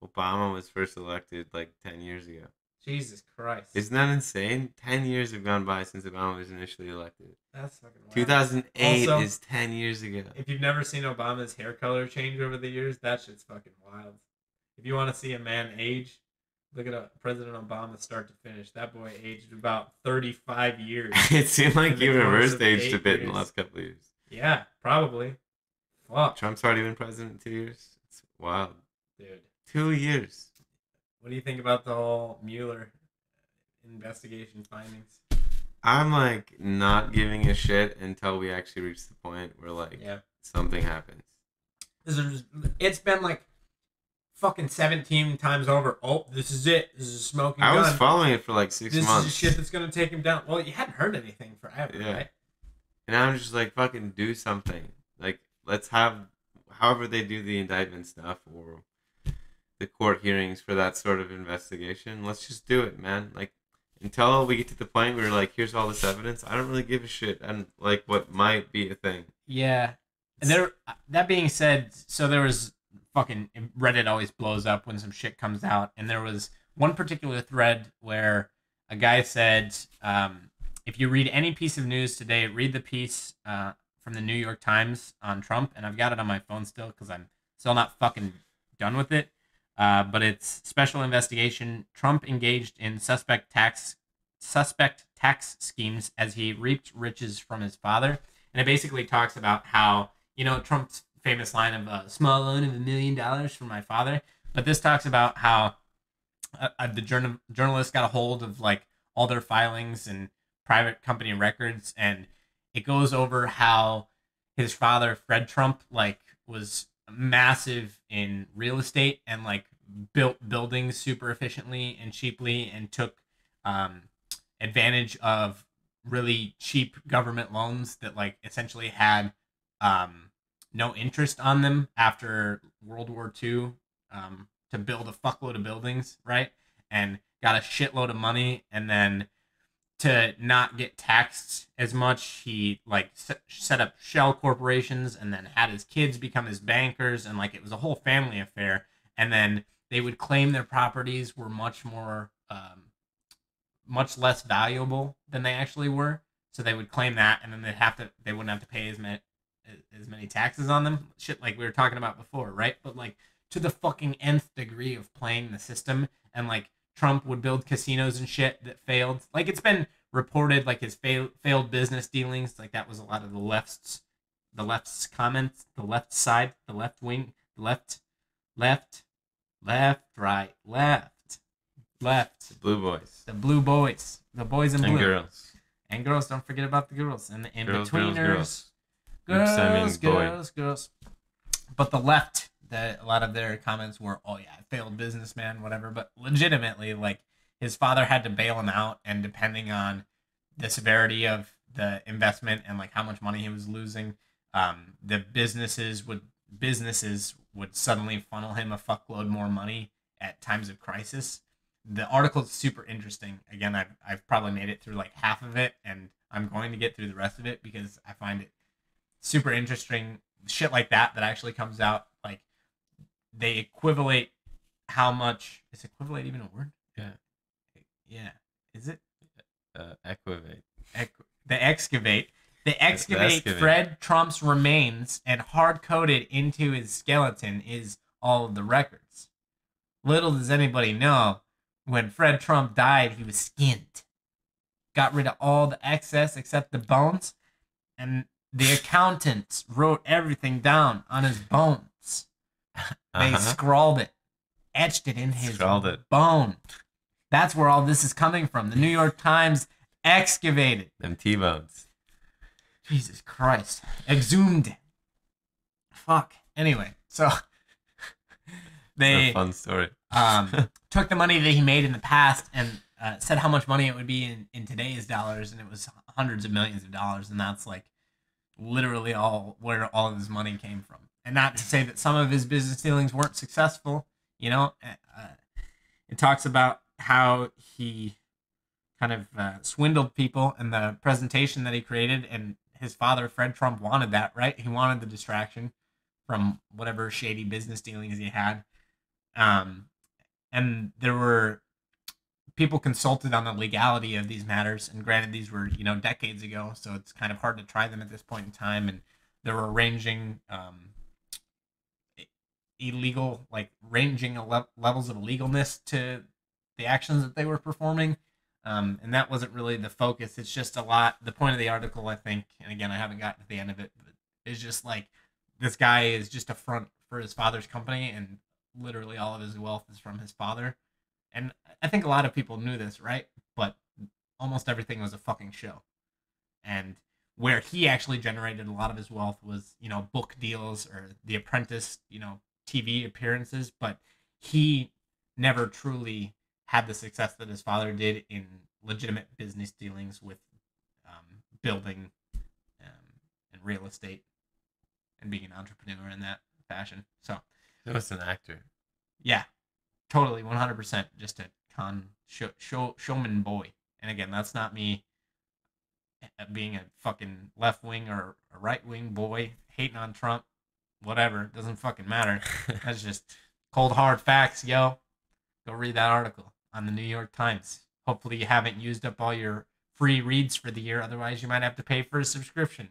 Obama was first elected like 10 years ago. Jesus Christ. Isn't that insane? 10 years have gone by since Obama was initially elected. That's fucking wild. 2008 also, is 10 years ago. If you've never seen Obama's hair color change over the years, that shit's fucking wild. If you want to see a man age, look at President Obama start to finish. That boy aged about 35 years. It seemed like he reversed aged a bit years. in the last couple of years. Yeah, probably. Fuck. Trump's already been president in 2 years. It's wild. Dude. 2 years. What do you think about the whole Mueller investigation findings? I'm like not giving a shit until we actually reach the point where like something happens. It's been like fucking 17 times over. Oh, this is it. This is a smoking gun. I was following it for like 6 months. This is shit that's gonna take him down. Well, you hadn't heard anything forever, right? And I'm just like, fucking do something. Like, let's have however they do the indictment stuff or the court hearings for that sort of investigation. Let's just do it, man. Like, until we get to the point where like, here's all this evidence, I don't really give a shit. And like, what might be a thing. Yeah. And that being said, so there was fucking Reddit always blows up when some shit comes out, and there was one particular thread where a guy said, if you read any piece of news today, read the piece from the New York Times on Trump, and I've got it on my phone still because I'm still not fucking done with it. But it's special investigation. Trump engaged in suspect tax schemes as he reaped riches from his father, and it basically talks about how, you know, Trump's famous line of a small loan of $1 million from my father. But this talks about how the journalist got a hold of like all their filings and private company records, and it goes over how his father, Fred Trump, like was massive in real estate and like built buildings super efficiently and cheaply and took um, advantage of really cheap government loans that like essentially had um, no interest on them after World War II, to build a fuckload of buildings, right? And got a shitload of money, and then to not get taxed as much, he like set up shell corporations and then had his kids become his bankers, and like it was a whole family affair. And then they would claim their properties were much less valuable than they actually were. So they would claim that, and then they wouldn't have to pay as many taxes on them. Shit, like we were talking about before, right? But like to the fucking nth degree of playing the system, and like Trump would build casinos and shit that failed. Like it's been reported, like his failed business dealings. Like that was a lot of the left's comments, the left side, the left wing, the left, right, left. The Blue Boys. The blue boys. The boys in blue. And girls. And girls, don't forget about the girls. And the in-betweeners. Girls. Girls. But the left, a lot of their comments were, oh yeah, failed businessman, whatever. But legitimately, like, his father had to bail him out, and depending on the severity of the investment and like how much money he was losing, the businesses would suddenly funnel him a fuckload more money at times of crisis. The article is super interesting. Again, I've probably made it through like half of it, and I'm going to get through the rest of it because I find it super interesting. Shit like that actually comes out. Like they equivalate how much is equivalate even a word? Yeah. Is it? Equivate. They excavate Fred Trump's remains, and hard coded into his skeleton is all of the records. Little does anybody know, when Fred Trump died, he was skinned. Got rid of all the excess except the bones, and the accountants wrote everything down on his bones. They scrawled it, etched it in his bone. That's where all this is coming from. The New York Times excavated them T-bones. Jesus Christ. Exhumed. Fuck. Anyway, so they a fun story. Took the money that he made in the past and said how much money it would be in today's dollars, and it was hundreds of millions of dollars, and that's like literally where all of his money came from. And not to say that some of his business dealings weren't successful, you know. It talks about how he kind of swindled people in the presentation that he created, and his father, Fred Trump, wanted that, right? He wanted the distraction from whatever shady business dealings he had. And there were people consulted on the legality of these matters, and granted, these were, decades ago, so it's kind of hard to try them at this point in time, and they were ranging levels of illegalness to the actions that they were performing. And that wasn't really the focus. It's just the point of the article, I think, and again, I haven't gotten to the end of it, but it's just like, this guy is just a front for his father's company, and literally all of his wealth is from his father. And I think a lot of people knew this, right? But almost everything was a fucking show. And where he actually generated a lot of his wealth was, book deals or The Apprentice, TV appearances, but he never truly had the success that his father did in legitimate business dealings with building and real estate and being an entrepreneur in that fashion. So he was an actor. Yeah, totally, 100%. Just a showman boy. And again, that's not me being a fucking left wing or a right wing boy hating on Trump. Whatever, doesn't fucking matter. That's just cold hard facts, yo. Go read that article on the New York Times. Hopefully you haven't used up all your free reads for the year. Otherwise, you might have to pay for a subscription.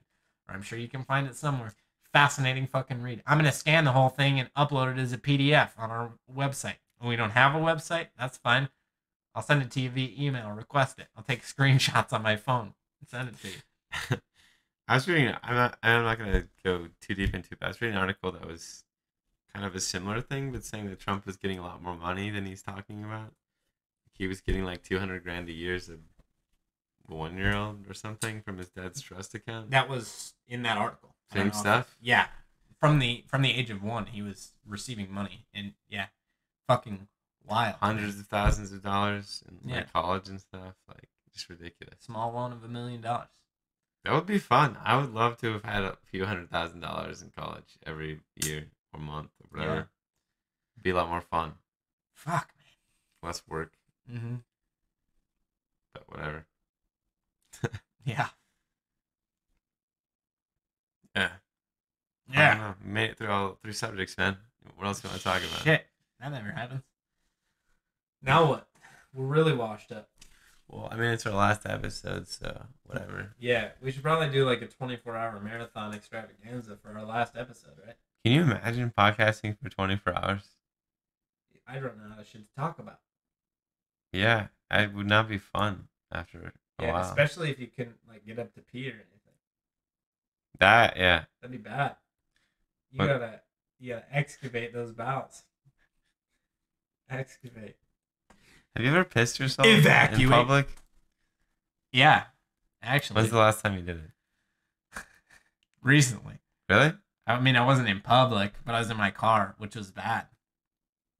Or I'm sure you can find it somewhere. Fascinating fucking read. I'm going to scan the whole thing and upload it as a PDF on our website. When we don't have a website, that's fine. I'll send it to you via email. Request it. I'll take screenshots on my phone and send it to you. I was reading, I'm not going to go too deep into it, but I was reading an article that was kind of a similar thing, but saying that Trump was getting a lot more money than he's talking about. He was getting like $200,000 a year as a 1-year-old or something from his dad's trust account. That was in that article. Same stuff? Yeah. from the age of 1, he was receiving money, and yeah, fucking wild. Hundreds of thousands of dollars in Yeah. like college and stuff. Like, just ridiculous. Small loan of $1 million. That would be fun. I would love to have had a few $100,000 in college every year or month or whatever. Yeah. It'd be a lot more fun. Fuck, Less work, man. Mm-hmm. but whatever. Yeah. Yeah. I don't know. We made it through all 3 subjects, man. What else do you want to talk about? Shit. That never happens. Now what? We're really washed up. Well, I mean, it's our last episode, so whatever. Yeah, we should probably do like a 24-hour marathon extravaganza for our last episode, right? Can you imagine podcasting for 24 hours? I don't know how shit to talk about. Yeah, it would not be fun after a while. Especially if you couldn't like get up to pee or anything. Yeah. That'd be bad. You What? gotta excavate those bowels. Excavate. Have you ever pissed yourself Evacuate. in public? Yeah, actually. When's the last time you did it? Recently. Really? I mean, I wasn't in public, but I was in my car, which was bad.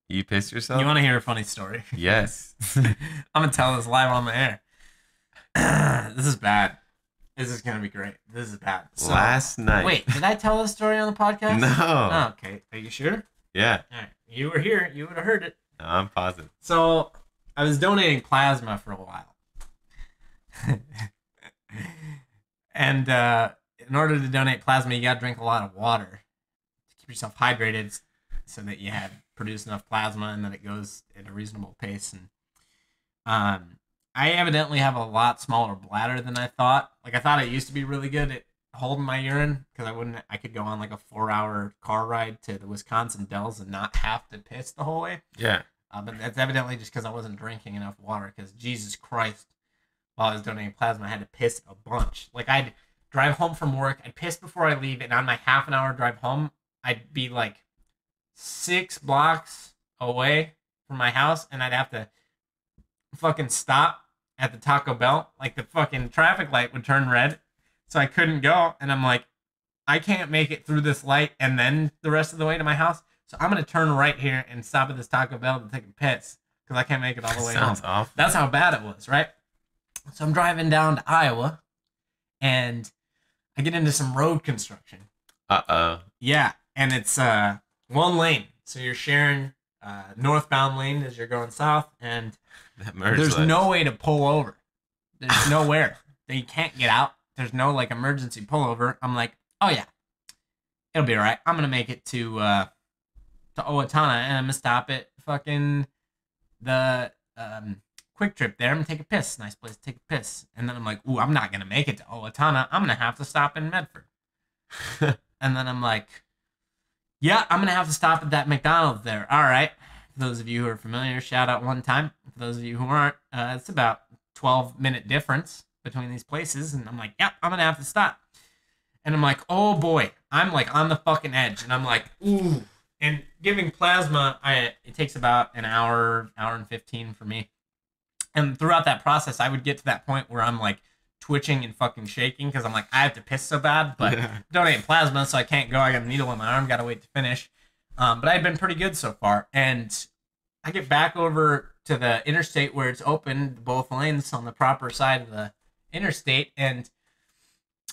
You pissed yourself? You want to hear a funny story? Yes. I'm gonna tell this live on the air. This is bad. This is gonna be great. This is bad. So, Last night. wait, did I tell this story on the podcast? No. Oh, okay. Are you sure? Yeah. All right. You were here. You would have heard it. No, I'm positive. So I was donating plasma for a while, and in order to donate plasma, you gotta drink a lot of water to keep yourself hydrated, so that you produce enough plasma and that it goes at a reasonable pace. And I evidently have a lot smaller bladder than I thought. Like, I thought it used to be really good at holding my urine, because I could go on like a 4-hour car ride to the Wisconsin Dells and not have to piss the whole way. Yeah. But that's evidently just because I wasn't drinking enough water, because Jesus Christ, while I was donating plasma, I had to piss a bunch. Like, I'd drive home from work, I'd piss before I leave, and on my half an hour drive home, I'd be like 6 blocks away from my house, and I'd have to fucking stop at the Taco Bell. Like, the fucking traffic light would turn red, so I couldn't go, and I'm like, I can't make it through this light and then the rest of the way to my house, so I'm going to turn right here and stop at this Taco Bell to take a piss, because I can't make it all the way Sounds home. awful. That's how bad it was, right? So I'm driving down to Iowa, and I get into some road construction. Uh-oh. Yeah, and it's one lane, so you're sharing northbound lane as you're going south, and That merge there's light. no way to pull over. There's nowhere. You can't get out. There's no like emergency pullover. I'm like, oh yeah, it'll be all right. I'm gonna make it to Owatonna, and I'm gonna stop at fucking the Quick Trip there. I'm gonna take a piss. Nice place to take a piss. And then I'm like, ooh, I'm not gonna make it to Owatonna. I'm gonna have to stop in Medford. And then I'm like, yeah, I'm gonna have to stop at that McDonald's there. All right. For those of you who are familiar, shout out one time. For those of you who aren't, it's about 12-minute difference between these places. And I'm like, yep, I'm going to have to stop. And I'm like, oh boy, I'm like on the fucking edge. And I'm like, ooh. And giving plasma, it takes about an hour and 15 for me. And throughout that process, I would get to that point where I'm like twitching and fucking shaking, because I'm like, I have to piss so bad, but donating plasma, so I can't go. I got a needle in my arm, got to wait to finish. But I've been pretty good so far. And I get back over to the interstate where it's open, both lanes on the proper side of the interstate, and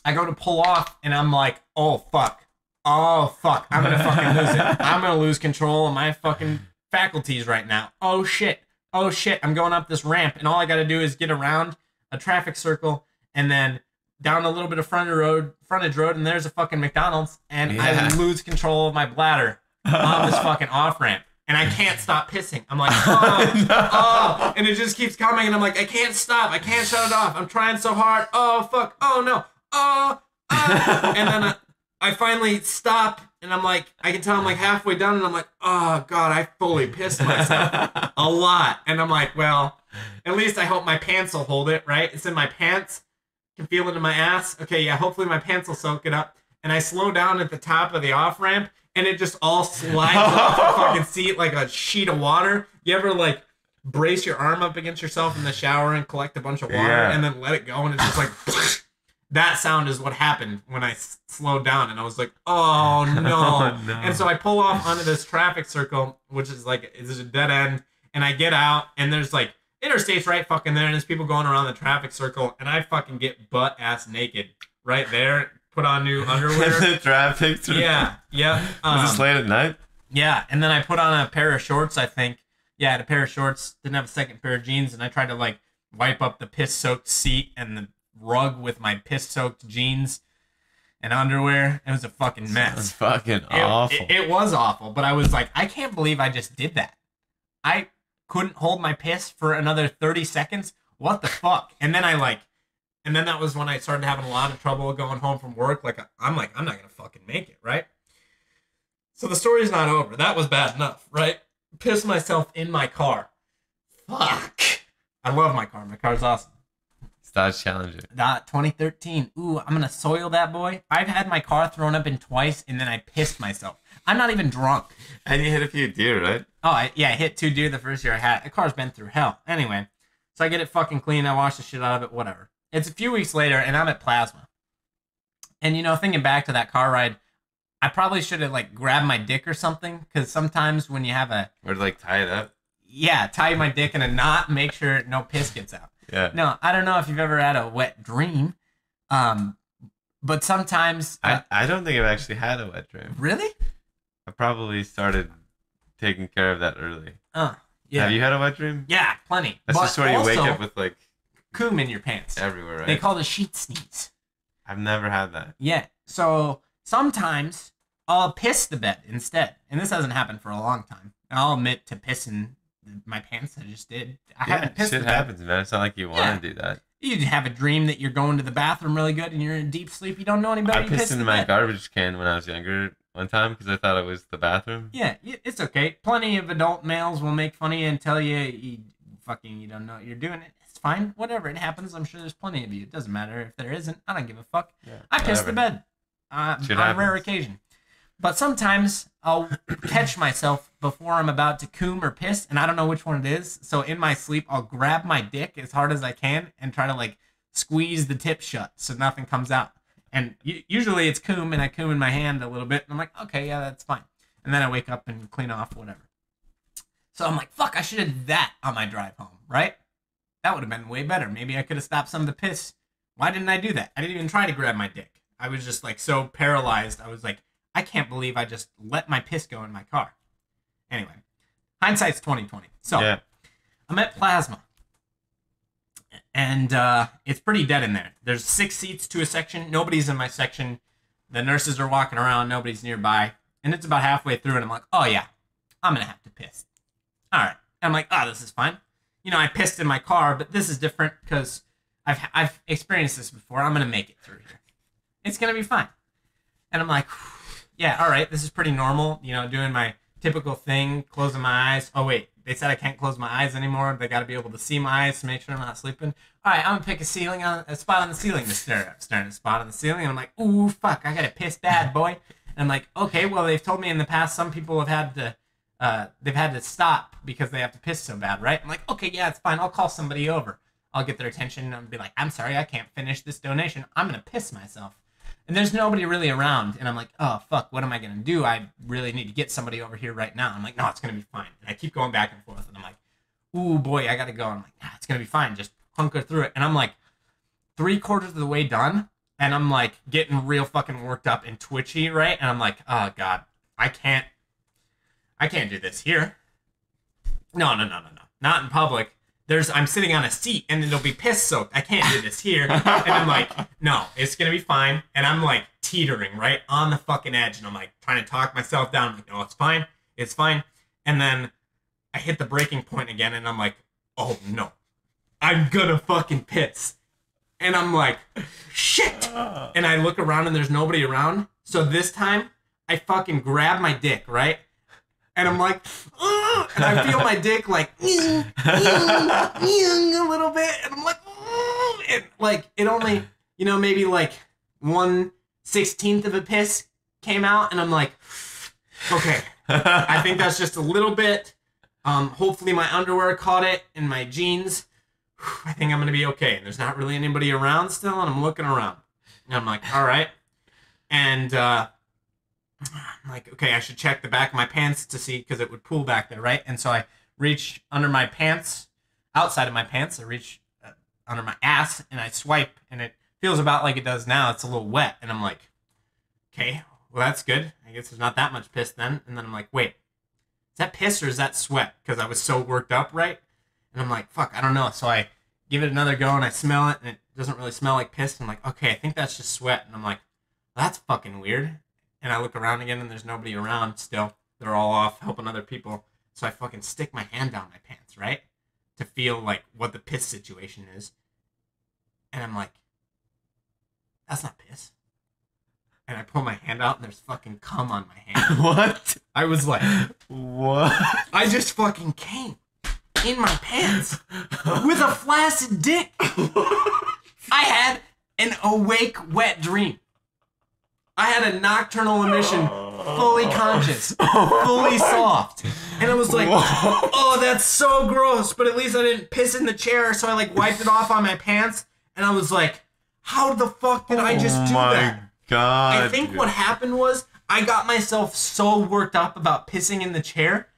I go to pull off, and I'm like, oh fuck, I'm gonna fucking lose it. I'm gonna lose control of my fucking faculties right now. Oh shit, I'm going up this ramp, and all I gotta do is get around a traffic circle, and then down a little bit of frontage road, and there's a fucking McDonald's, and I lose control of my bladder on this fucking off ramp. And I can't stop pissing. I'm like, oh, and it just keeps coming, and I'm like, I can't stop. I can't shut it off. I'm trying so hard. Oh, fuck. Oh, no. And then I finally stop, and I'm like, I can tell I'm like halfway done, and I'm like, oh, God, I fully pissed myself a lot. And I'm like, well, at least I hope my pants will hold it, right? It's in my pants. I can feel it in my ass. Okay, yeah, hopefully my pants will soak it up. And I slow down at the top of the off-ramp, and it just all slides off the fucking seat like a sheet of water. You ever, like, brace your arm up against yourself in the shower and collect a bunch of water and then let it go, and it's just like... That sound is what happened when I slowed down, and I was like, oh no. Oh, no. And so I pull off onto this traffic circle, which is like, it's a dead end, and I get out, and there's like, interstate's right fucking there, and there's people going around the traffic circle, and I fucking get butt ass naked right there, put on new underwear. The traffic. Yeah. Was this late at night? Yeah, and then I put on a pair of shorts, I think. Yeah, I had a pair of shorts, didn't have a second pair of jeans, and I tried to like wipe up the piss-soaked seat and the rug with my piss-soaked jeans and underwear. It was a fucking mess. It's fucking awful. It was awful, but I was like, I can't believe I just did that. I couldn't hold my piss for another 30 seconds. What the fuck? And then that was when I started having a lot of trouble going home from work. Like, I'm not gonna fucking make it, right? So the story's not over. That was bad enough, right? Pissed myself in my car. Fuck. I love my car. My car's awesome. Dodge Challenger. 2013. Ooh, I'm gonna soil that boy. I've had my car thrown up in twice, and then I pissed myself. I'm not even drunk. And you hit a few deer, right? Oh, I hit 2 deer the first year I had it. The car's been through hell. Anyway, so I get it fucking clean. I wash the shit out of it, whatever. It's a few weeks later, and I'm at Plasma. And, thinking back to that car ride, I probably should have, like, grabbed my dick or something, because sometimes when you have Or, like, tie it up? Yeah, tie my dick in a knot, make sure no piss gets out. Yeah. No, I don't know if you've ever had a wet dream, but sometimes... I don't think I've actually had a wet dream. Really? I probably started taking care of that early. Yeah. Have you had a wet dream? Yeah, plenty. That's just where you wake up with, like... Coom in your pants. Everywhere, right? They call it a sheet sneeze. I've never had that. Yeah, so sometimes I'll piss the bed instead. And this hasn't happened for a long time. And I'll admit to pissing my pants. I just did. I haven't pissed the bed. Shit happens, man. It's not like you want to do that. You have a dream that you're going to the bathroom really good and you're in deep sleep. You don't know any better. I pissed in my garbage can when I was younger one time because I thought it was the bathroom. Yeah, it's okay. Plenty of adult males will make fun of you and tell you you don't know what you're doing. It's fine. Whatever. It happens. I'm sure there's plenty of you. It doesn't matter if there isn't. I don't give a fuck. Yeah, I pissed the bed on a rare occasion. But sometimes I'll catch myself before I'm about to coom or piss, and I don't know which one it is. So in my sleep, I'll grab my dick as hard as I can and try to, like, squeeze the tip shut so nothing comes out. And usually it's coom, and I coom in my hand a little bit, and I'm like, okay, yeah, that's fine. And then I wake up and clean off, whatever. So I'm like, fuck, I should have did that on my drive home, right? That would have been way better. Maybe I could have stopped some of the piss. Why didn't I do that? I didn't even try to grab my dick. I was just, like, so paralyzed. I was like, I can't believe I just let my piss go in my car. Anyway, hindsight's 20/20. So yeah. I'm at Plasma, and it's pretty dead in there. There's 6 seats to a section. Nobody's in my section. The nurses are walking around. Nobody's nearby, and it's about halfway through, and I'm like, oh yeah, I'm gonna have to piss. All right. And I'm like, oh, this is fine. I pissed in my car, but this is different because I've experienced this before. I'm gonna make it through here. It's gonna be fine. And I'm like, yeah, all right, this is pretty normal, doing my typical thing, closing my eyes. Oh, wait, they said I can't close my eyes anymore. They got to be able to see my eyes to make sure I'm not sleeping. All right, I'm going to pick a spot on the ceiling to stare at. Staring at a spot on the ceiling, and I'm like, ooh, fuck, I got to piss bad, boy. And I'm like, okay, well, they've told me in the past some people have had to stop because they have to piss so bad, right? I'm like, okay, yeah, it's fine. I'll call somebody over. I'll get their attention and be like, I'm sorry, I can't finish this donation. I'm going to piss myself. And there's nobody really around. And I'm like, oh, fuck, what am I going to do? I really need to get somebody over here right now. I'm like, no, it's going to be fine. And I keep going back and forth. And I'm like, ooh, boy, I got to go. I'm like, nah, it's going to be fine. Just hunker through it. And I'm like 3/4 of the way done. And I'm like getting real fucking worked up and twitchy, right? And I'm like, oh, God, I can't do this here. No. Not in public. I'm sitting on a seat and it'll be piss soaked. I can't do this here. And I'm like, no, it's going to be fine. And I'm like teetering right on the fucking edge. And I'm like trying to talk myself down. I'm like, no, it's fine. It's fine. And then I hit the breaking point again. And I'm like, oh no, I'm going to fucking piss. And I'm like, shit. And I look around and there's nobody around. So this time I fucking grab my dick, right? And I'm like, ugh! And I feel my dick like, a little bit. And I'm like, ugh! And like, it only, maybe like 1/16 of a piss came out. And I'm like, okay, I think that's just a little bit. Hopefully my underwear caught it and my jeans. I think I'm going to be okay. And there's not really anybody around still. And I'm looking around. And I'm like, all right. And I'm like, okay, I should check the back of my pants to see, because it would pool back there, right? And so I reach under my pants, outside of my pants. I reach under my ass, and I swipe, and it feels about like it does now. It's a little wet. And I'm like, okay, well, that's good. I guess there's not that much piss then. And then I'm like, wait, is that piss or is that sweat? Because I was so worked up, right? And I'm like, fuck, I don't know. So I give it another go, and I smell it, and it doesn't really smell like piss. I'm like, okay, I think that's just sweat. And I'm like, well, that's fucking weird. And I look around again, and there's nobody around still. They're all off helping other people. So I fucking stick my hand down my pants, right? To feel like what the piss situation is. And I'm like, that's not piss. And I pull my hand out, and there's fucking cum on my hand. What? I was like, what? I just fucking came in my pants with a flaccid dick. I had an awake, wet dream. I had a nocturnal emission, fully conscious, fully soft. And I was like, oh, that's so gross. But at least I didn't piss in the chair, so I like wiped it off on my pants. And I was like, how the fuck did I just do that? God, I think what happened was I got myself so worked up about pissing in the chair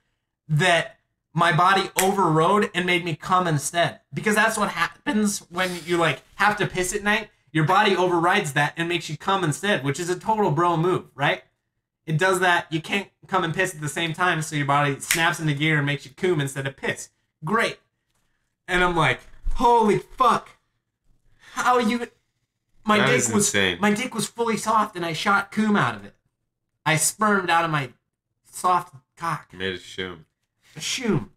that my body overrode and made me cum instead. Because that's what happens when you like have to piss at night. Your body overrides that and makes you cum instead, which is a total bro move, right? It does that. You can't cum and piss at the same time, so your body snaps into gear and makes you cum instead of piss. Great. And I'm like, holy fuck. How you... My dick was fully soft, and I shot cum out of it. I spermed out of my soft cock. You made a shoom. A shoom.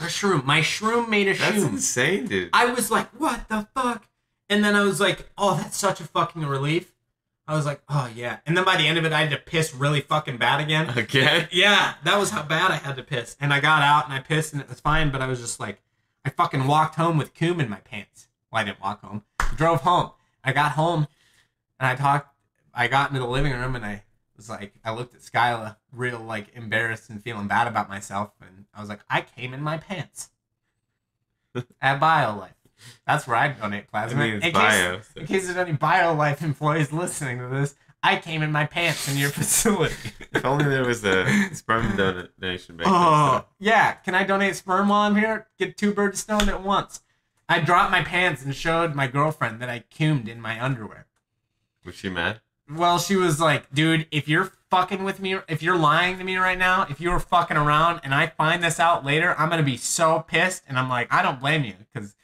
A shroom. My shroom made a shoom. That's insane, dude. I was like, what the fuck? And then I was like, oh, that's such a fucking relief. I was like, oh, yeah. And then by the end of it, I had to piss really fucking bad again. Okay. Yeah, that was how bad I had to piss. And I got out, and I pissed, and it was fine, but I was just like, I fucking walked home with cum in my pants. Well, I didn't walk home. I drove home. I got home, and I got into the living room, and I was like, I looked at Skyla real, like, embarrassed and feeling bad about myself, and I was like, I came in my pants. At BioLife. That's where I donate plasma. I mean, it's in case there's any BioLife employees listening to this, I came in my pants in your facility. If only there was a sperm donation bank. Oh, yeah. Can I donate sperm while I'm here? Get 2 birds stoned at once. I dropped my pants and showed my girlfriend that I cummed in my underwear. Was she mad? Well, she was like, dude, if you're fucking with me, if you're lying to me right now, if you were fucking around and I find this out later, I'm going to be so pissed. And I'm like, I don't blame you, because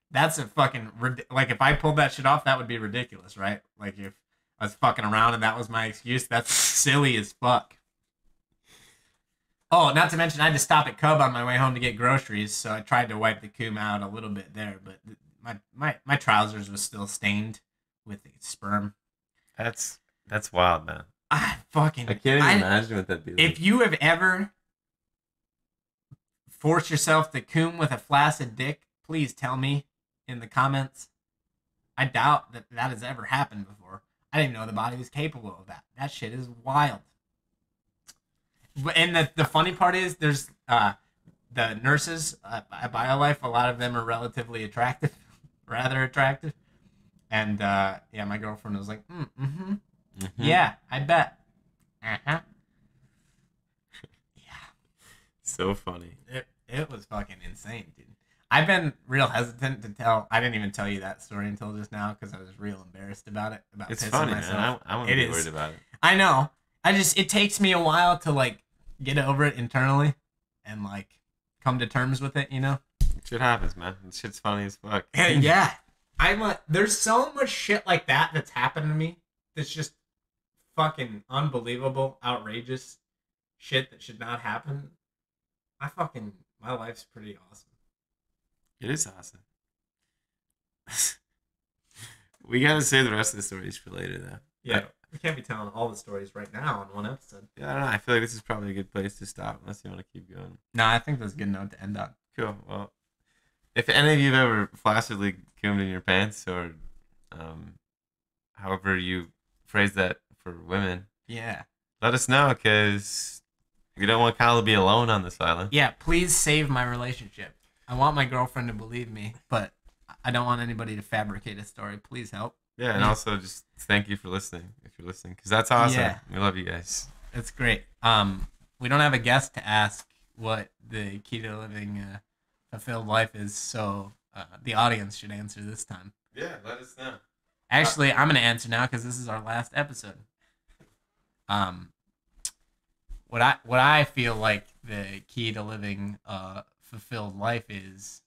that's a fucking, like, if I pulled that shit off, that would be ridiculous, right? Like, if I was fucking around and that was my excuse, that's silly as fuck. Oh, not to mention, I had to stop at Cub on my way home to get groceries, so I tried to wipe the cum out a little bit there, but my trousers was still stained with the sperm. That's wild, man. I can't even imagine what that'd be like. If you have ever forced yourself to cum with a flaccid dick, please tell me in the comments. I doubt that has ever happened before. I didn't know the body was capable of that. That shit is wild. And the funny part is, there's the nurses at BioLife, a lot of them are relatively attractive, rather attractive. And yeah, my girlfriend was like, yeah, I bet. Uh-huh. Yeah. So funny. It was fucking insane, dude. I've been real hesitant to tell. I didn't even tell you that story until just now because I was real embarrassed about it. About it's pissing funny, myself. man. I wouldn't be worried about it. I know. It takes me a while to like get over it internally and like come to terms with it, you know? Shit happens, man. Shit's funny as fuck. Yeah. There's so much shit like that that's happened to me that's just fucking unbelievable, outrageous shit that should not happen. My life's pretty awesome. It is awesome. We gotta save the rest of the stories for later, though. Yeah, we can't be telling all the stories right now in one episode. Yeah, I don't know. I feel like this is probably a good place to stop, unless you want to keep going. No, I think that's a good note to end on. Cool. Well, if any of you have ever flaccidly cummed in your pants, or however you phrase that for women, yeah, let us know, because we don't want Kyle to be alone on this island. Yeah, please save my relationship. I want my girlfriend to believe me, but I don't want anybody to fabricate a story. Please help. Yeah, and also just thank you for listening. If you're listening, because that's awesome. Yeah. We love you guys. That's great. We don't have a guest to ask what the key to living a fulfilled life is, so the audience should answer this time. Yeah, let us know. Actually, I'm gonna answer now because this is our last episode. Um, what I feel like the key to living a fulfilled life is